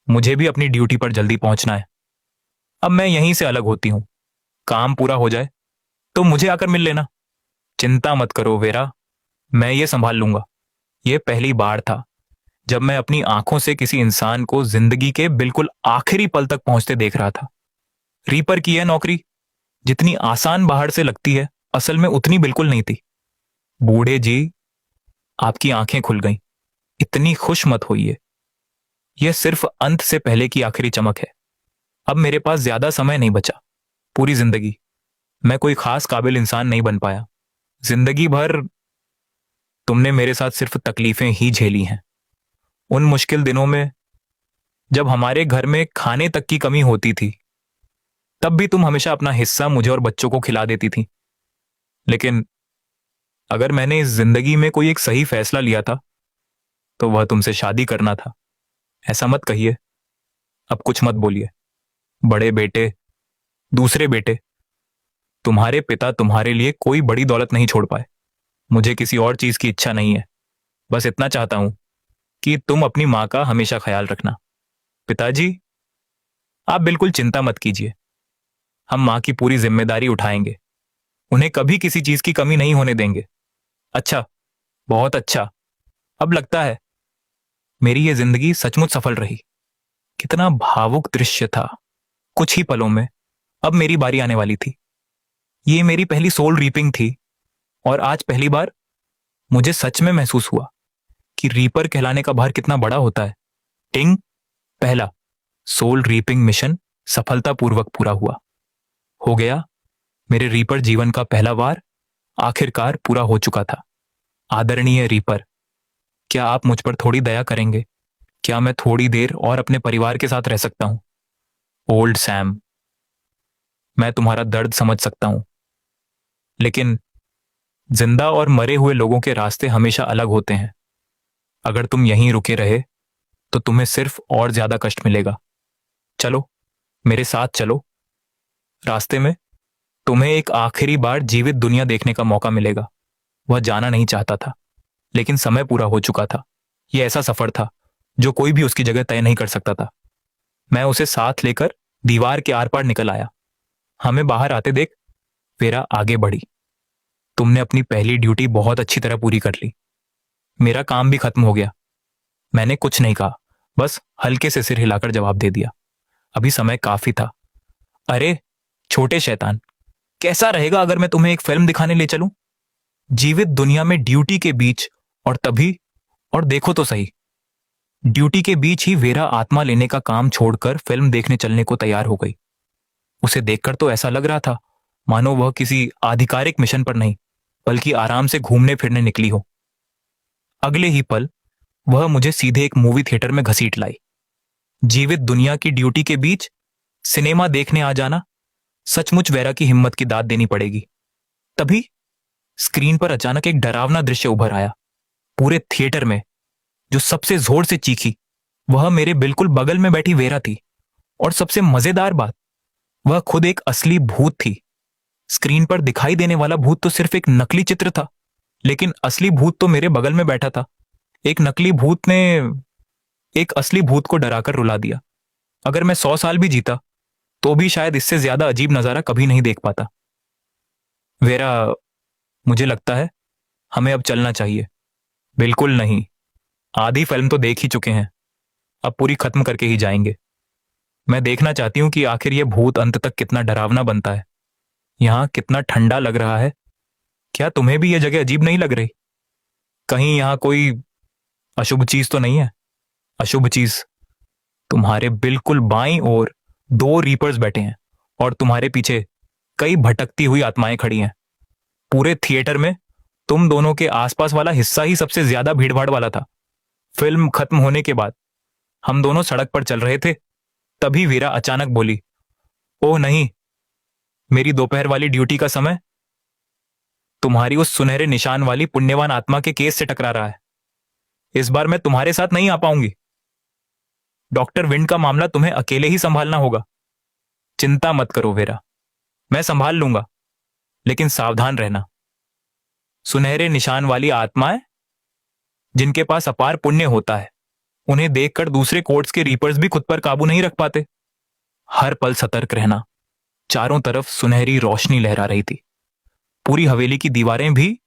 मुझे भी अपनी ड्यूटी पर जल्दी पहुंचना है। अब मैं यहीं से अलग होती हूं। काम पूरा हो जाए तो मुझे आकर मिल लेना। चिंता मत करो वेरा, मैं ये संभाल लूंगा। यह पहली बार था जब मैं अपनी आंखों से किसी इंसान को जिंदगी के बिल्कुल आखिरी पल तक पहुंचते देख रहा था। रीपर की यह नौकरी जितनी आसान बाहर से लगती है, असल में उतनी बिल्कुल नहीं थी। बूढ़े जी, आपकी आंखें खुल गईं। इतनी खुश मत होइए। यह सिर्फ अंत से पहले की आखिरी चमक है। अब मेरे पास ज्यादा समय नहीं बचा। पूरी जिंदगी मैं कोई खास काबिल इंसान नहीं बन पाया। जिंदगी भर तुमने मेरे साथ सिर्फ तकलीफें ही झेली हैं। उन मुश्किल दिनों में जब हमारे घर में खाने तक की कमी होती थी, तब भी तुम हमेशा अपना हिस्सा मुझे और बच्चों को खिला देती थी। लेकिन अगर मैंने इस जिंदगी में कोई एक सही फैसला लिया था, तो वह तुमसे शादी करना था। ऐसा मत कहिए। अब कुछ मत बोलिए। बड़े बेटे, दूसरे बेटे, तुम्हारे पिता तुम्हारे लिए कोई बड़ी दौलत नहीं छोड़ पाए। मुझे किसी और चीज की इच्छा नहीं है। बस इतना चाहता हूं कि तुम अपनी मां का हमेशा ख्याल रखना। पिताजी, आप बिल्कुल चिंता मत कीजिए। हम मां की पूरी जिम्मेदारी उठाएंगे। उन्हें कभी किसी चीज की कमी नहीं होने देंगे। अच्छा, बहुत अच्छा। अब लगता है मेरी यह जिंदगी सचमुच सफल रही। कितना भावुक दृश्य था। कुछ ही पलों में अब मेरी बारी आने वाली थी। ये मेरी पहली सोल रीपिंग थी, और आज पहली बार मुझे सच में महसूस हुआ कि रीपर कहलाने का भार कितना बड़ा होता है। टिंग, पहला सोल रीपिंग मिशन सफलतापूर्वक पूरा हुआ। हो गया। मेरे रीपर जीवन का पहला वार आखिरकार पूरा हो चुका था। आदरणीय रीपर, क्या आप मुझ पर थोड़ी दया करेंगे? क्या मैं थोड़ी देर और अपने परिवार के साथ रह सकता हूं? ओल्ड सैम, मैं तुम्हारा दर्द समझ सकता हूं, लेकिन जिंदा और मरे हुए लोगों के रास्ते हमेशा अलग होते हैं। अगर तुम यहीं रुके रहे तो तुम्हें सिर्फ और ज्यादा कष्ट मिलेगा। चलो, मेरे साथ चलो। रास्ते में तुम्हें एक आखिरी बार जीवित दुनिया देखने का मौका मिलेगा। वह जाना नहीं चाहता था, लेकिन समय पूरा हो चुका था। यह ऐसा सफर था जो कोई भी उसकी जगह तय नहीं कर सकता था। मैं उसे साथ लेकर दीवार के आर पार निकल आया। हमें बाहर आते देख वेरा आगे बढ़ी। तुमने अपनी पहली ड्यूटी बहुत अच्छी तरह पूरी कर ली। मेरा काम भी खत्म हो गया। मैंने कुछ नहीं कहा, बस हल्के से सिर हिलाकर जवाब दे दिया। अभी समय काफी था। अरे छोटे शैतान, कैसा रहेगा अगर मैं तुम्हें एक फिल्म दिखाने ले चलूं? जीवित दुनिया में ड्यूटी के बीच, और तभी, और देखो तो सही, ड्यूटी के बीच ही वेरा आत्मा लेने का काम छोड़कर फिल्म देखने चलने को तैयार हो गई। उसे देखकर तो ऐसा लग रहा था मानो वह किसी आधिकारिक मिशन पर नहीं, बल्कि आराम से घूमने फिरने निकली हो। अगले ही पल वह मुझे सीधे एक मूवी थिएटर में घसीट लाई। जीवित दुनिया की ड्यूटी के बीच सिनेमा देखने आ जाना सचमुच वेरा की हिम्मत की दाद देनी पड़ेगी। तभी स्क्रीन पर अचानक एक डरावना दृश्य उभर आया। पूरे थिएटर में जो सबसे जोर से चीखी, वह मेरे बिल्कुल बगल में बैठी वेरा थी। और सबसे मजेदार बात, वह खुद एक असली भूत थी। स्क्रीन पर दिखाई देने वाला भूत तो सिर्फ एक नकली चित्र था, लेकिन असली भूत तो मेरे बगल में बैठा था। एक नकली भूत ने एक असली भूत को डराकर रुला दिया। अगर मैं 100 साल भी जीता तो भी शायद इससे ज्यादा अजीब नजारा कभी नहीं देख पाता। वेरा, मुझे लगता है हमें अब चलना चाहिए। बिल्कुल नहीं, आधी फिल्म तो देख ही चुके हैं। अब पूरी खत्म करके ही जाएंगे। मैं देखना चाहती हूं कि आखिर यह भूत अंत तक कितना डरावना बनता है। यहां कितना ठंडा लग रहा है। क्या तुम्हें भी यह जगह अजीब नहीं लग रही? कहीं यहां कोई अशुभ चीज तो नहीं है? अशुभ चीज तुम्हारे बिल्कुल बाईं ओर दो रीपर्स बैठे हैं और तुम्हारे पीछे कई भटकती हुई आत्माएं खड़ी हैं। पूरे थिएटर में तुम दोनों के आसपास वाला हिस्सा ही सबसे ज्यादा भीड़भाड़ वाला था। फिल्म खत्म होने के बाद हम दोनों सड़क पर चल रहे थे, तभी वीरा अचानक बोली, ओह नहीं, मेरी दोपहर वाली ड्यूटी का समय तुम्हारी उस सुनहरे निशान वाली पुण्यवान आत्मा के केस से टकरा रहा है। इस बार मैं तुम्हारे साथ नहीं आ पाऊंगी। डॉक्टर विंड का मामला तुम्हें अकेले ही संभालना होगा। चिंता मत करो वीरा, मैं संभाल लूंगा, लेकिन सावधान रहना। सुनहरे निशान वाली आत्माएं जिनके पास अपार पुण्य होता है, उन्हें देखकर दूसरे कोर्ट्स के रीपर्स भी खुद पर काबू नहीं रख पाते। हर पल सतर्क रहना। चारों तरफ सुनहरी रोशनी लहरा रही थी। पूरी हवेली की दीवारें भी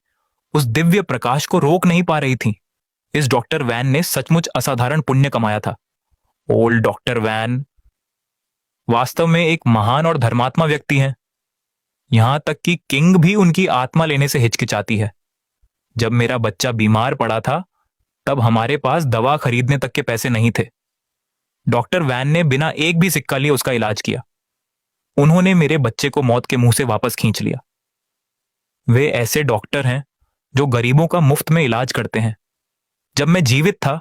उस दिव्य प्रकाश को रोक नहीं पा रही थीं। इस डॉक्टर वैन ने सचमुच असाधारण पुण्य कमाया था। ओल्ड डॉक्टर वैन वास्तव में एक महान और धर्मात्मा व्यक्ति हैं। यहां तक कि किंग भी उनकी आत्मा लेने से हिचकिचाती है। जब मेरा बच्चा बीमार पड़ा था, तब हमारे पास दवा खरीदने तक के पैसे नहीं थे। डॉक्टर वैन ने बिना एक भी सिक्का लिए उसका इलाज किया। उन्होंने मेरे बच्चे को मौत के मुंह से वापस खींच लिया। वे ऐसे डॉक्टर हैं जो गरीबों का मुफ्त में इलाज करते हैं। जब मैं जीवित था,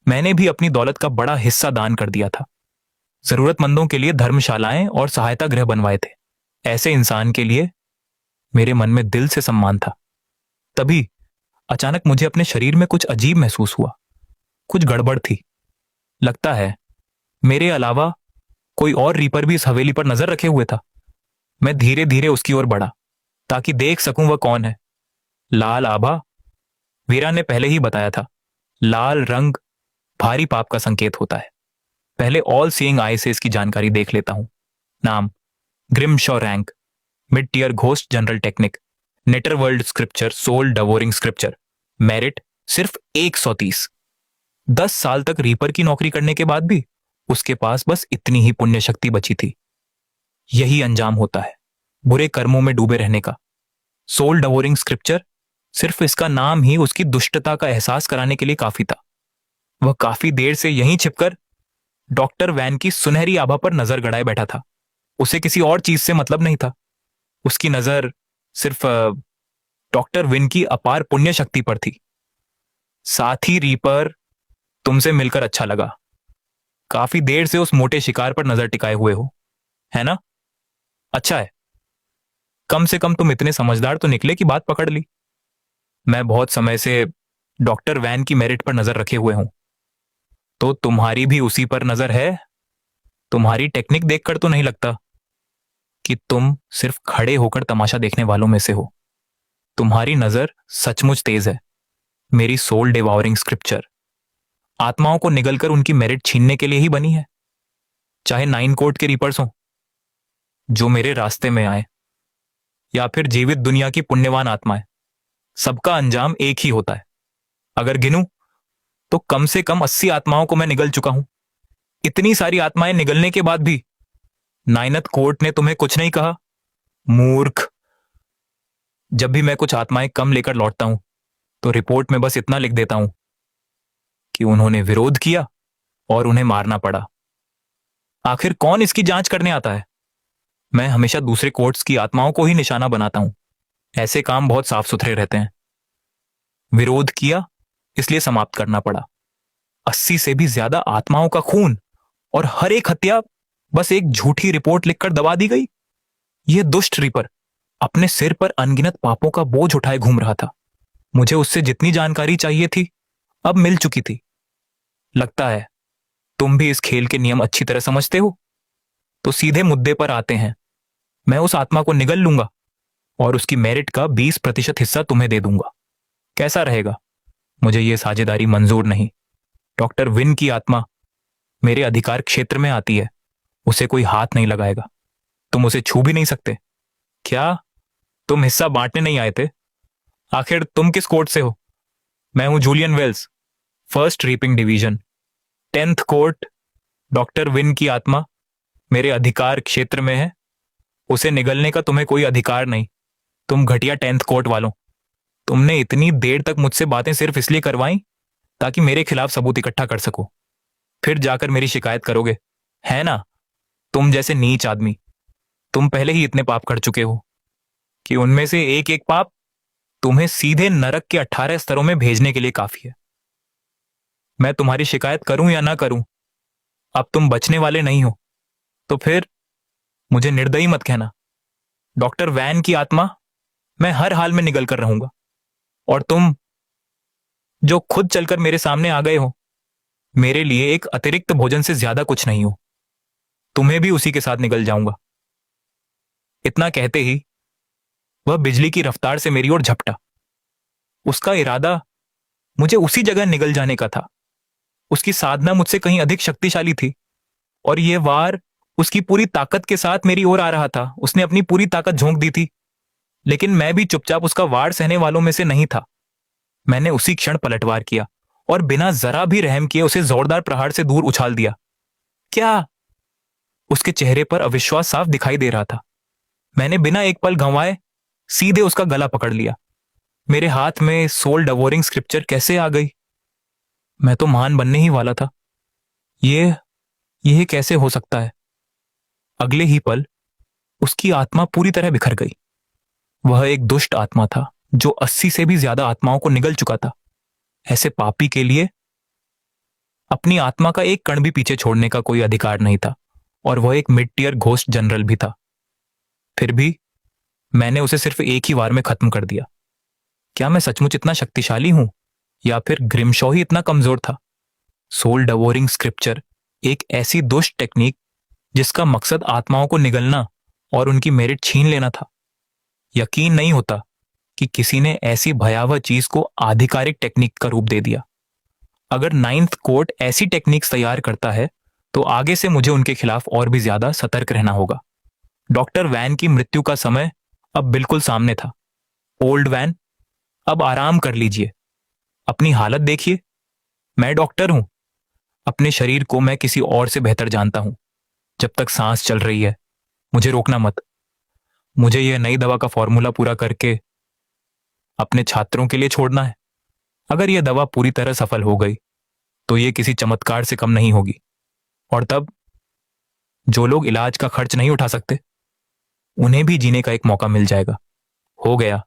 मैंने भी अपनी दौलत का बड़ा हिस्सा दान कर दिया था। जरूरतमंदों के लिए धर्मशालाएं और सहायता गृह बनवाए थे। ऐसे इंसान के लिए मेरे मन में दिल से सम्मान था। तभी अचानक मुझे अपने शरीर में कुछ अजीब महसूस हुआ। कुछ गड़बड़ थी। लगता है मेरे अलावा कोई और रीपर भी इस हवेली पर नजर रखे हुए था। मैं धीरे धीरे उसकी ओर बढ़ा ताकि देख सकूं वह कौन है। लाल आभा। वीरा ने पहले ही बताया था, लाल रंग भारी पाप का संकेत होता है। पहले ऑल सीइंग आई से इसकी जानकारी देख लेता हूं। नाम Grimshaw rank, mid tier ghost general technique, netherworld scripture, soul devouring scripture. Merit सिर्फ 130। 10 साल तक रीपर की नौकरी करने के बाद भी उसके पास बस इतनी ही पुण्य शक्ति बची थी। यही अंजाम होता है बुरे कर्मों में डूबे रहने का। सोल डवोरिंग स्क्रिप्चर, सिर्फ इसका नाम ही उसकी दुष्टता का एहसास कराने के लिए काफी था। वह काफी देर से यहीं छिपकर डॉक्टर वैन की सुनहरी आभा पर नजर गड़ाए बैठा था। उसे किसी और चीज से मतलब नहीं था। उसकी नजर सिर्फ डॉक्टर विन की अपार पुण्य शक्ति पर थी। साथी रीपर, तुमसे मिलकर अच्छा लगा। काफी देर से उस मोटे शिकार पर नजर टिकाए हुए हो, है ना? अच्छा है, कम से कम तुम इतने समझदार तो निकले कि बात पकड़ ली। मैं बहुत समय से डॉक्टर वैन की मेरिट पर नजर रखे हुए हूं, तो तुम्हारी भी उसी पर नजर है? तुम्हारी टेक्निक देखकर तो नहीं लगता कि तुम सिर्फ खड़े होकर तमाशा देखने वालों में से हो। तुम्हारी नजर सचमुच तेज है। मेरी सोल डिवावरिंग स्क्रिप्चर आत्माओं को निगलकर उनकी मेरिट छीनने के लिए ही बनी है। चाहे 9 कोर्ट के रीपर्स हों जो मेरे रास्ते में आए, या फिर जीवित दुनिया की पुण्यवान आत्माएं, सबका अंजाम एक ही होता है। अगर गिनूं तो कम से कम 80 आत्माओं को मैं निगल चुका हूं। इतनी सारी आत्माएं निगलने के बाद भी नाइनथ कोर्ट ने तुम्हें कुछ नहीं कहा? मूर्ख। जब भी मैं कुछ आत्माएं कम लेकर लौटता हूं, तो रिपोर्ट में बस इतना लिख देता हूं कि उन्होंने विरोध किया और उन्हें मारना पड़ा। आखिर कौन इसकी जांच करने आता है? मैं हमेशा दूसरे कोर्ट्स की आत्माओं को ही निशाना बनाता हूं। ऐसे काम बहुत साफ सुथरे रहते हैं। विरोध किया, इसलिए समाप्त करना पड़ा। 80 से भी ज्यादा आत्माओं का खून, और हर एक हत्या बस एक झूठी रिपोर्ट लिखकर दबा दी गई। यह दुष्ट रीपर अपने सिर पर अनगिनत पापों का बोझ उठाए घूम रहा था। मुझे उससे जितनी जानकारी चाहिए थी, अब मिल चुकी थी। लगता है तुम भी इस खेल के नियम अच्छी तरह समझते हो। तो सीधे मुद्दे पर आते हैं। मैं उस आत्मा को निगल लूंगा और उसकी मेरिट का 20% हिस्सा तुम्हें दे दूंगा। कैसा रहेगा? मुझे यह साझेदारी मंजूर नहीं। डॉक्टर विन की आत्मा मेरे अधिकार क्षेत्र में आती है। उसे कोई हाथ नहीं लगाएगा। तुम उसे छू भी नहीं सकते। क्या तुम हिस्सा बांटने नहीं आए थे? आखिर तुम किस कोर्ट से हो? मैं हूं Julian Wells, first reaping division, 10th court. Doctor Win की आत्मा मेरे अधिकार क्षेत्र में है। उसे निगलने का तुम्हें कोई अधिकार नहीं। तुम घटिया 10th कोर्ट वालों, तुमने इतनी देर तक मुझसे बातें सिर्फ इसलिए करवाई ताकि मेरे खिलाफ सबूत इकट्ठा कर सको। फिर जाकर मेरी शिकायत करोगे, है ना? तुम जैसे नीच आदमी, तुम पहले ही इतने पाप कर चुके हो कि उनमें से एक एक पाप तुम्हें सीधे नरक के 18 स्तरों में भेजने के लिए काफी है। मैं तुम्हारी शिकायत करूं या ना करूं, अब तुम बचने वाले नहीं हो। तो फिर मुझे निर्दयी मत कहना। डॉक्टर वैन की आत्मा मैं हर हाल में निगल कर रहूंगा, और तुम जो खुद चलकर मेरे सामने आ गए हो, मेरे लिए एक अतिरिक्त भोजन से ज्यादा कुछ नहीं हो। तुम्हें भी उसी के साथ निगल जाऊंगा। इतना कहते ही वह बिजली की रफ्तार से मेरी ओर झपटा। उसका इरादा मुझे उसी जगह निगल जाने का था। उसकी साधना मुझसे कहीं अधिक शक्तिशाली थी, और यह वार उसकी पूरी ताकत के साथ मेरी ओर आ रहा था। उसने अपनी पूरी ताकत झोंक दी थी, लेकिन मैं भी चुपचाप उसका वार सहने वालों में से नहीं था। मैंने उसी क्षण पलटवार किया और बिना जरा भी रहम किए उसे जोरदार प्रहार से दूर उछाल दिया। क्या? उसके चेहरे पर अविश्वास साफ दिखाई दे रहा था। मैंने बिना एक पल गंवाए सीधे उसका गला पकड़ लिया। मेरे हाथ में सोल डवोरिंग स्क्रिप्चर कैसे आ गई? मैं तो महान बनने ही वाला था। यह कैसे हो सकता है? अगले ही पल उसकी आत्मा पूरी तरह बिखर गई। वह एक दुष्ट आत्मा था जो 80 से भी ज्यादा आत्माओं को निगल चुका था। ऐसे पापी के लिए अपनी आत्मा का एक कण भी पीछे छोड़ने का कोई अधिकार नहीं था, और वह एक मिड टियर घोस्ट जनरल भी था। फिर भी मैंने उसे सिर्फ एक ही वार में खत्म कर दिया। क्या मैं सचमुच इतना शक्तिशाली हूं, या फिर ग्रिमशॉ ही इतना कमजोर था? सोल डवोरिंग स्क्रिप्चर एक ऐसी दुष्ट टेक्निक जिसका मकसद आत्माओं को निगलना और उनकी मेरिट छीन लेना था। यकीन नहीं होता कि किसी ने ऐसी भयावह चीज को आधिकारिक टेक्निक का रूप दे दिया। अगर नाइन्थ कोर्ट ऐसी टेक्निक्स तैयार करता है तो आगे से मुझे उनके खिलाफ और भी ज्यादा सतर्क रहना होगा। डॉक्टर वैन की मृत्यु का समय अब बिल्कुल सामने था। ओल्ड वैन, अब आराम कर लीजिए। अपनी हालत देखिए। मैं डॉक्टर हूं। अपने शरीर को मैं किसी और से बेहतर जानता हूं। जब तक सांस चल रही है मुझे रोकना मत। मुझे यह नई दवा का फॉर्मूला पूरा करके अपने छात्रों के लिए छोड़ना है। अगर यह दवा पूरी तरह सफल हो गई तो यह किसी चमत्कार से कम नहीं होगी, और तब जो लोग इलाज का खर्च नहीं उठा सकते उन्हें भी जीने का एक मौका मिल जाएगा। हो गया।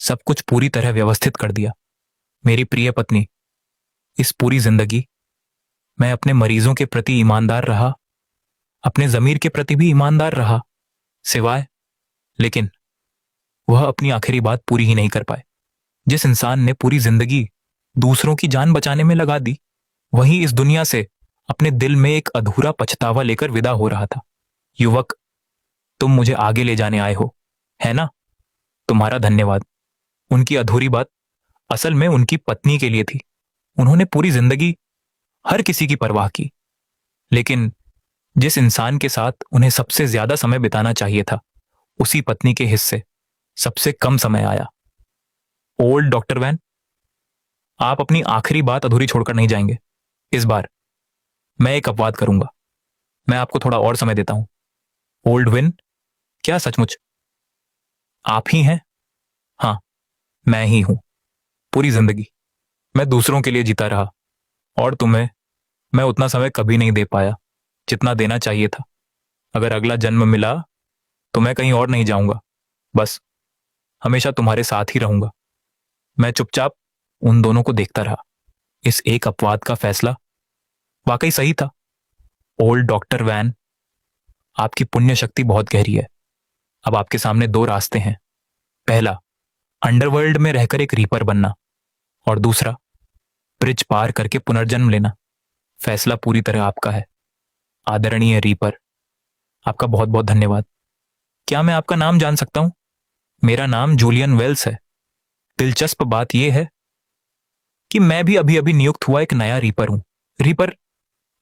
सब कुछ पूरी तरह व्यवस्थित कर दिया। मेरी प्रिय पत्नी, इस पूरी जिंदगी मैं अपने मरीजों के प्रति ईमानदार रहा, अपने जमीर के प्रति भी ईमानदार रहा, सिवाय लेकिन वह अपनी आखिरी बात पूरी ही नहीं कर पाए। जिस इंसान ने पूरी जिंदगी दूसरों की जान बचाने में लगा दी, वही इस दुनिया से अपने दिल में एक अधूरा पछतावा लेकर विदा हो रहा था। युवक, तुम मुझे आगे ले जाने आए हो, है ना? तुम्हारा धन्यवाद। उनकी अधूरी बात असल में उनकी पत्नी के लिए थी। उन्होंने पूरी जिंदगी हर किसी की परवाह की, लेकिन जिस इंसान के साथ उन्हें सबसे ज्यादा समय बिताना चाहिए था, उसी पत्नी के हिस्से सबसे कम समय आया। ओल्ड डॉक्टर वैन, आप अपनी आखिरी बात अधूरी छोड़कर नहीं जाएंगे। इस बार मैं एक अपवाद करूंगा। मैं आपको थोड़ा और समय देता हूं। ओल्ड विन, क्या सचमुच आप ही हैं? हाँ, मैं ही हूं। पूरी जिंदगी मैं दूसरों के लिए जीता रहा, और तुम्हें मैं उतना समय कभी नहीं दे पाया जितना देना चाहिए था। अगर अगला जन्म मिला तो मैं कहीं और नहीं जाऊंगा, बस हमेशा तुम्हारे साथ ही रहूंगा। मैं चुपचाप उन दोनों को देखता रहा। इस एक अपवाद का फैसला वाकई सही था। ओल्ड डॉक्टर वैन, आपकी पुण्य शक्ति बहुत गहरी है। अब आपके सामने दो रास्ते हैं। पहला, अंडरवर्ल्ड में रहकर एक रीपर बनना, और दूसरा, ब्रिज पार करके पुनर्जन्म लेना। फैसला पूरी तरह आपका है। आदरणीय रीपर, आपका बहुत बहुत धन्यवाद। क्या मैं आपका नाम जान सकता हूं? मेरा नाम जूलियन वेल्स है। दिलचस्प बात यह है कि मैं भी अभी अभी नियुक्त हुआ एक नया रीपर हूं। रीपर,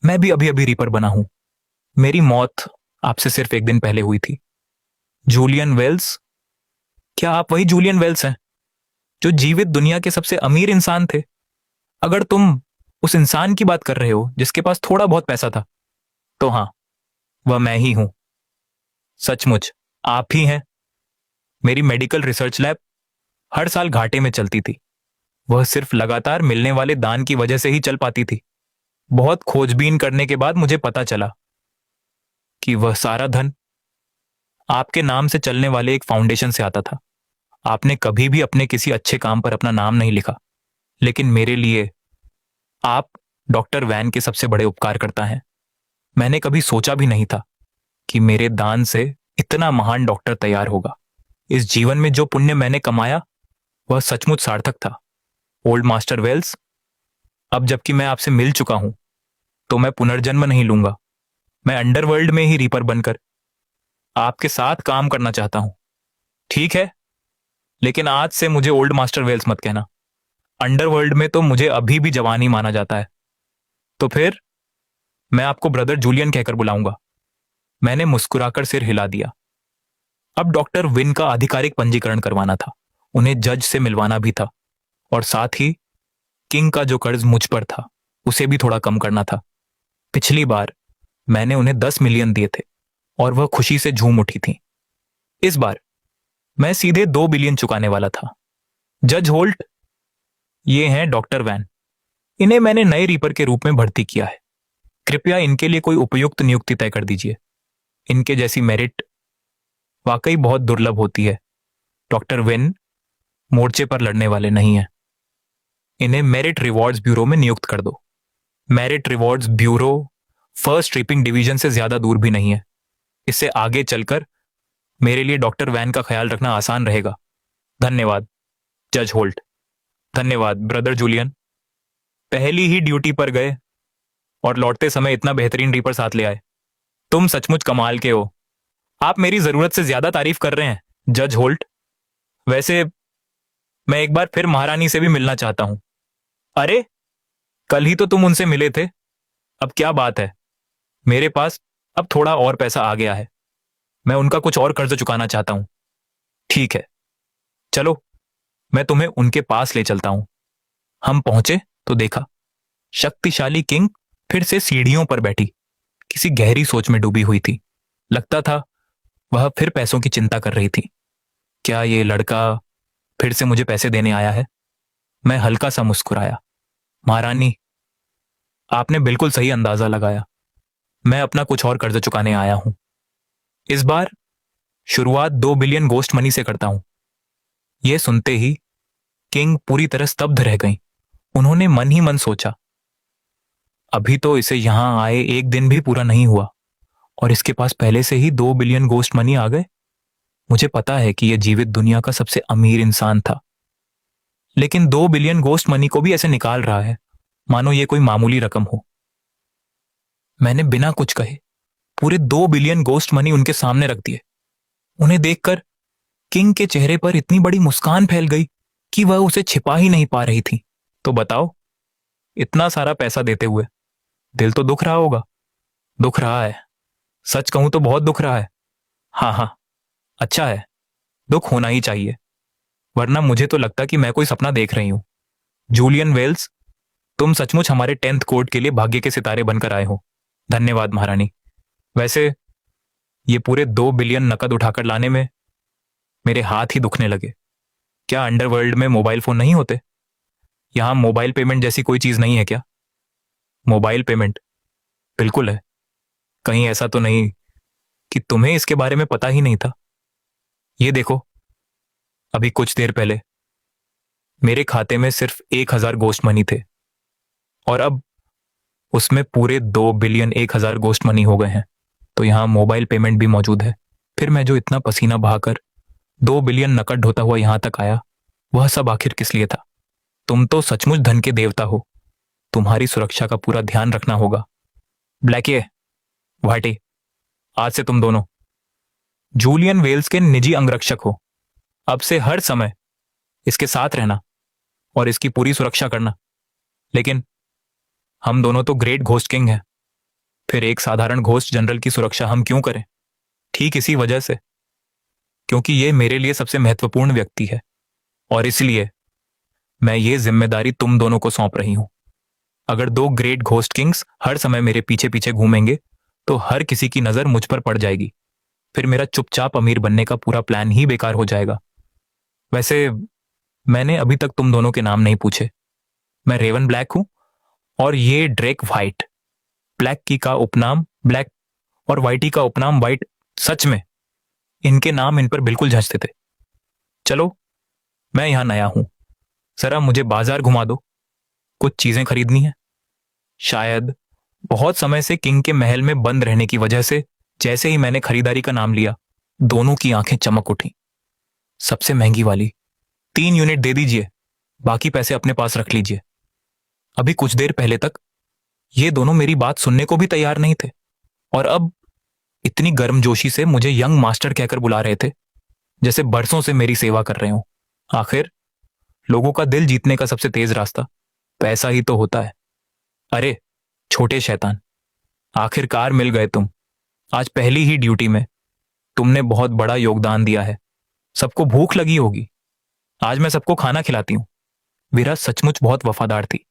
मैं भी अभी अभी रीपर बना हूं। मेरी मौत आपसे सिर्फ एक दिन पहले हुई थी। जूलियन वेल्स, क्या आप वही जूलियन वेल्स हैं जो जीवित दुनिया के सबसे अमीर इंसान थे? अगर तुम उस इंसान की बात कर रहे हो जिसके पास थोड़ा बहुत पैसा था, तो हाँ, वह मैं ही हूं। सचमुच आप ही हैं। मेरी मेडिकल रिसर्च लैब हर साल घाटे में चलती थी। वह सिर्फ लगातार मिलने वाले दान की वजह से ही चल पाती थी। बहुत खोजबीन करने के बाद मुझे पता चला कि वह सारा धन आपके नाम से चलने वाले एक फाउंडेशन से आता था। आपने कभी भी अपने किसी अच्छे काम पर अपना नाम नहीं लिखा, लेकिन मेरे लिए आप डॉक्टर वैन के सबसे बड़े उपकारकर्ता हैं। मैंने कभी सोचा भी नहीं था कि मेरे दान से इतना महान डॉक्टर तैयार होगा। इस जीवन में जो पुण्य मैंने कमाया वह सचमुच सार्थक था। ओल्ड मास्टर वेल्स, अब जबकि मैं आपसे मिल चुका हूं तो मैं पुनर्जन्म नहीं लूंगा। मैं अंडरवर्ल्ड में ही रीपर बनकर आपके साथ काम करना चाहता हूं। ठीक है, लेकिन आज से मुझे ओल्ड मास्टर वेल्स मत कहना। अंडरवर्ल्ड में तो मुझे अभी भी जवान ही माना जाता है। तो फिर मैं आपको ब्रदर जूलियन कहकर बुलाऊंगा। मैंने मुस्कुराकर सिर हिला दिया। अब डॉक्टर विन का आधिकारिक पंजीकरण करवाना था, उन्हें जज से मिलवाना भी था, और साथ ही किंग का जो कर्ज मुझ पर था उसे भी थोड़ा कम करना था। पिछली बार मैंने उन्हें 10 मिलियन दिए थे और वह खुशी से झूम उठी थी। इस बार मैं सीधे 2 बिलियन चुकाने वाला था। जज होल्ट, ये हैं डॉक्टर वैन। इन्हें मैंने नए रीपर के रूप में भर्ती किया है। कृपया इनके लिए कोई उपयुक्त नियुक्ति तय कर दीजिए। इनके जैसी मेरिट वाकई बहुत दुर्लभ होती है। डॉक्टर वेन मोर्चे पर लड़ने वाले नहीं हैं। इन्हें मेरिट रिवॉर्ड्स ब्यूरो में नियुक्त कर दो। Merit rewards bureau first reaping division से ज्यादा दूर भी नहीं है। इससे आगे चलकर मेरे लिए डॉक्टर वैन का ख्याल रखना आसान रहेगा। धन्यवाद जज होल्ट। धन्यवाद ब्रदर जूलियन। पहली ही ड्यूटी पर गए और लौटते समय इतना बेहतरीन रीपर साथ ले आए। तुम सचमुच कमाल के हो। आप मेरी जरूरत से ज्यादा तारीफ कर रहे हैं जज होल्ट। वैसे मैं एक बार फिर महारानी से भी मिलना चाहता हूं। अरे, कल ही तो तुम उनसे मिले थे। अब क्या बात है? मेरे पास अब थोड़ा और पैसा आ गया है। मैं उनका कुछ और कर्ज चुकाना चाहता हूं। ठीक है, चलो मैं तुम्हें उनके पास ले चलता हूं। हम पहुंचे तो देखा शक्तिशाली किंग फिर से सीढ़ियों पर बैठी किसी गहरी सोच में डूबी हुई थी। लगता था वह फिर पैसों की चिंता कर रही थी। क्या ये लड़का फिर से मुझे पैसे देने आया है? मैं हल्का सा मुस्कुराया। महारानी, आपने बिल्कुल सही अंदाजा लगाया। मैं अपना कुछ और कर्ज चुकाने आया हूं। इस बार शुरुआत 2 बिलियन गोस्ट मनी से करता हूं। यह सुनते ही किंग पूरी तरह स्तब्ध रह गई। उन्होंने मन ही मन सोचा, अभी तो इसे यहां आए एक दिन भी पूरा नहीं हुआ और इसके पास पहले से ही 2 बिलियन गोस्ट मनी आ गए। मुझे पता है कि यह जीवित दुनिया का सबसे अमीर इंसान था, लेकिन 2 बिलियन गोस्ट मनी को भी ऐसे निकाल रहा है मानो यह कोई मामूली रकम हो। मैंने बिना कुछ कहे पूरे 2 बिलियन गोस्ट मनी उनके सामने रख दिए। उन्हें देखकर किंग के चेहरे पर इतनी बड़ी मुस्कान फैल गई कि वह उसे छिपा ही नहीं पा रही थी। तो बताओ, इतना सारा पैसा देते हुए दिल तो दुख रहा होगा। दुख रहा है, सच कहूं तो बहुत दुख रहा है। हाँ हाँ, अच्छा है, दुख होना ही चाहिए, वरना मुझे तो लगता कि मैं कोई सपना देख रही हूं। जूलियन वेल्स, तुम सचमुच हमारे 10th कोड के लिए भाग्य के सितारे बनकर आए हो। धन्यवाद महारानी। वैसे ये पूरे 2 बिलियन नकद उठाकर लाने में मेरे हाथ ही दुखने लगे। क्या अंडरवर्ल्ड में मोबाइल फोन नहीं होते? यहां मोबाइल पेमेंट जैसी कोई चीज नहीं है क्या? मोबाइल पेमेंट बिल्कुल है। कहीं ऐसा तो नहीं कि तुम्हें इसके बारे में पता ही नहीं था? ये देखो, अभी कुछ देर पहले मेरे खाते में सिर्फ 1,000 गोस्ट मनी थे और अब उसमें पूरे 2 बिलियन 1,000 गोस्ट मनी हो गए हैं। तो यहां मोबाइल पेमेंट भी मौजूद है। फिर मैं जो इतना पसीना बहाकर 2 बिलियन नकद ढोता हुआ यहां तक आया, वह सब आखिर किस लिए था? तुम तो सचमुच धन के देवता हो। तुम्हारी सुरक्षा का पूरा ध्यान रखना होगा। ब्लैके, व्हाइटे, आज से तुम दोनों जूलियन वेल्स के निजी अंगरक्षक हो। अब से हर समय इसके साथ रहना और इसकी पूरी सुरक्षा करना। लेकिन हम दोनों तो ग्रेट घोस्ट किंग हैं, फिर एक साधारण घोस्ट जनरल की सुरक्षा हम क्यों करें? ठीक इसी वजह से, क्योंकि यह मेरे लिए सबसे महत्वपूर्ण व्यक्ति है और इसलिए मैं ये जिम्मेदारी तुम दोनों को सौंप रही हूं। अगर 2 ग्रेट घोस्ट किंग्स हर समय मेरे पीछे पीछे घूमेंगे तो हर किसी की नजर मुझ पर पड़ जाएगी। फिर मेरा चुपचाप अमीर बनने का पूरा प्लान ही बेकार हो जाएगा। वैसे मैंने अभी तक तुम दोनों के नाम नहीं पूछे। मैं रेवन ब्लैक हूं और ये ड्रेक व्हाइट, ब्लैक की का उपनाम ब्लैक और वाइटी का उपनाम वाइट। सच में इनके नाम इन पर बिल्कुल जचते थे। चलो, मैं यहां नया हूं, जरा मुझे बाजार घुमा दो, कुछ चीजें खरीदनी है। शायद बहुत समय से किंग के महल में बंद रहने की वजह से जैसे ही मैंने खरीदारी का नाम लिया, दोनों की आंखें चमक उठी। सबसे महंगी वाली 3 यूनिट दे दीजिए, बाकी पैसे अपने पास रख लीजिए। अभी कुछ देर पहले तक ये दोनों मेरी बात सुनने को भी तैयार नहीं थे, और अब इतनी गर्मजोशी से मुझे यंग मास्टर कहकर बुला रहे थे, जैसे बरसों से मेरी सेवा कर रहे हो। आखिर लोगों का दिल जीतने का सबसे तेज रास्ता पैसा ही तो होता है। अरे छोटे शैतान, आखिरकार मिल गए तुम। आज पहली ही ड्यूटी में तुमने बहुत बड़ा योगदान दिया है। सबको भूख लगी होगी, आज मैं सबको खाना खिलाती हूँ। वीरा सचमुच बहुत वफादार थी,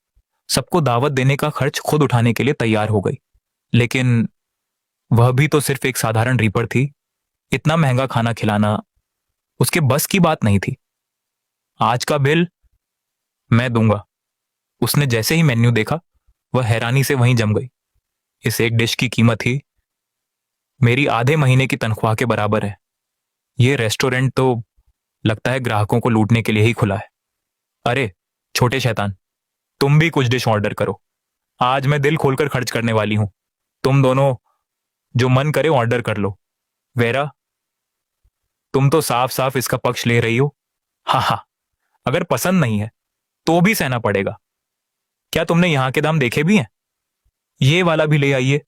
सबको दावत देने का खर्च खुद उठाने के लिए तैयार हो गई। लेकिन वह भी तो सिर्फ एक साधारण रीपर थी, इतना महंगा खाना खिलाना उसके बस की बात नहीं थी। आज का बिल मैं दूंगा। उसने जैसे ही मेन्यू देखा, वह हैरानी से वहीं जम गई। इस एक डिश की कीमत ही मेरी आधे महीने की तनख्वाह के बराबर है। यह रेस्टोरेंट तो लगता है ग्राहकों को लूटने के लिए ही खुला है। अरे छोटे शैतान, तुम भी कुछ डिश ऑर्डर करो, आज मैं दिल खोलकर खर्च करने वाली हूं। तुम दोनों जो मन करे ऑर्डर कर लो। वेरा, तुम तो साफ साफ इसका पक्ष ले रही हो। हा हा, अगर पसंद नहीं है तो भी सहना पड़ेगा। क्या तुमने यहां के दाम देखे भी हैं? ये वाला भी ले आइए,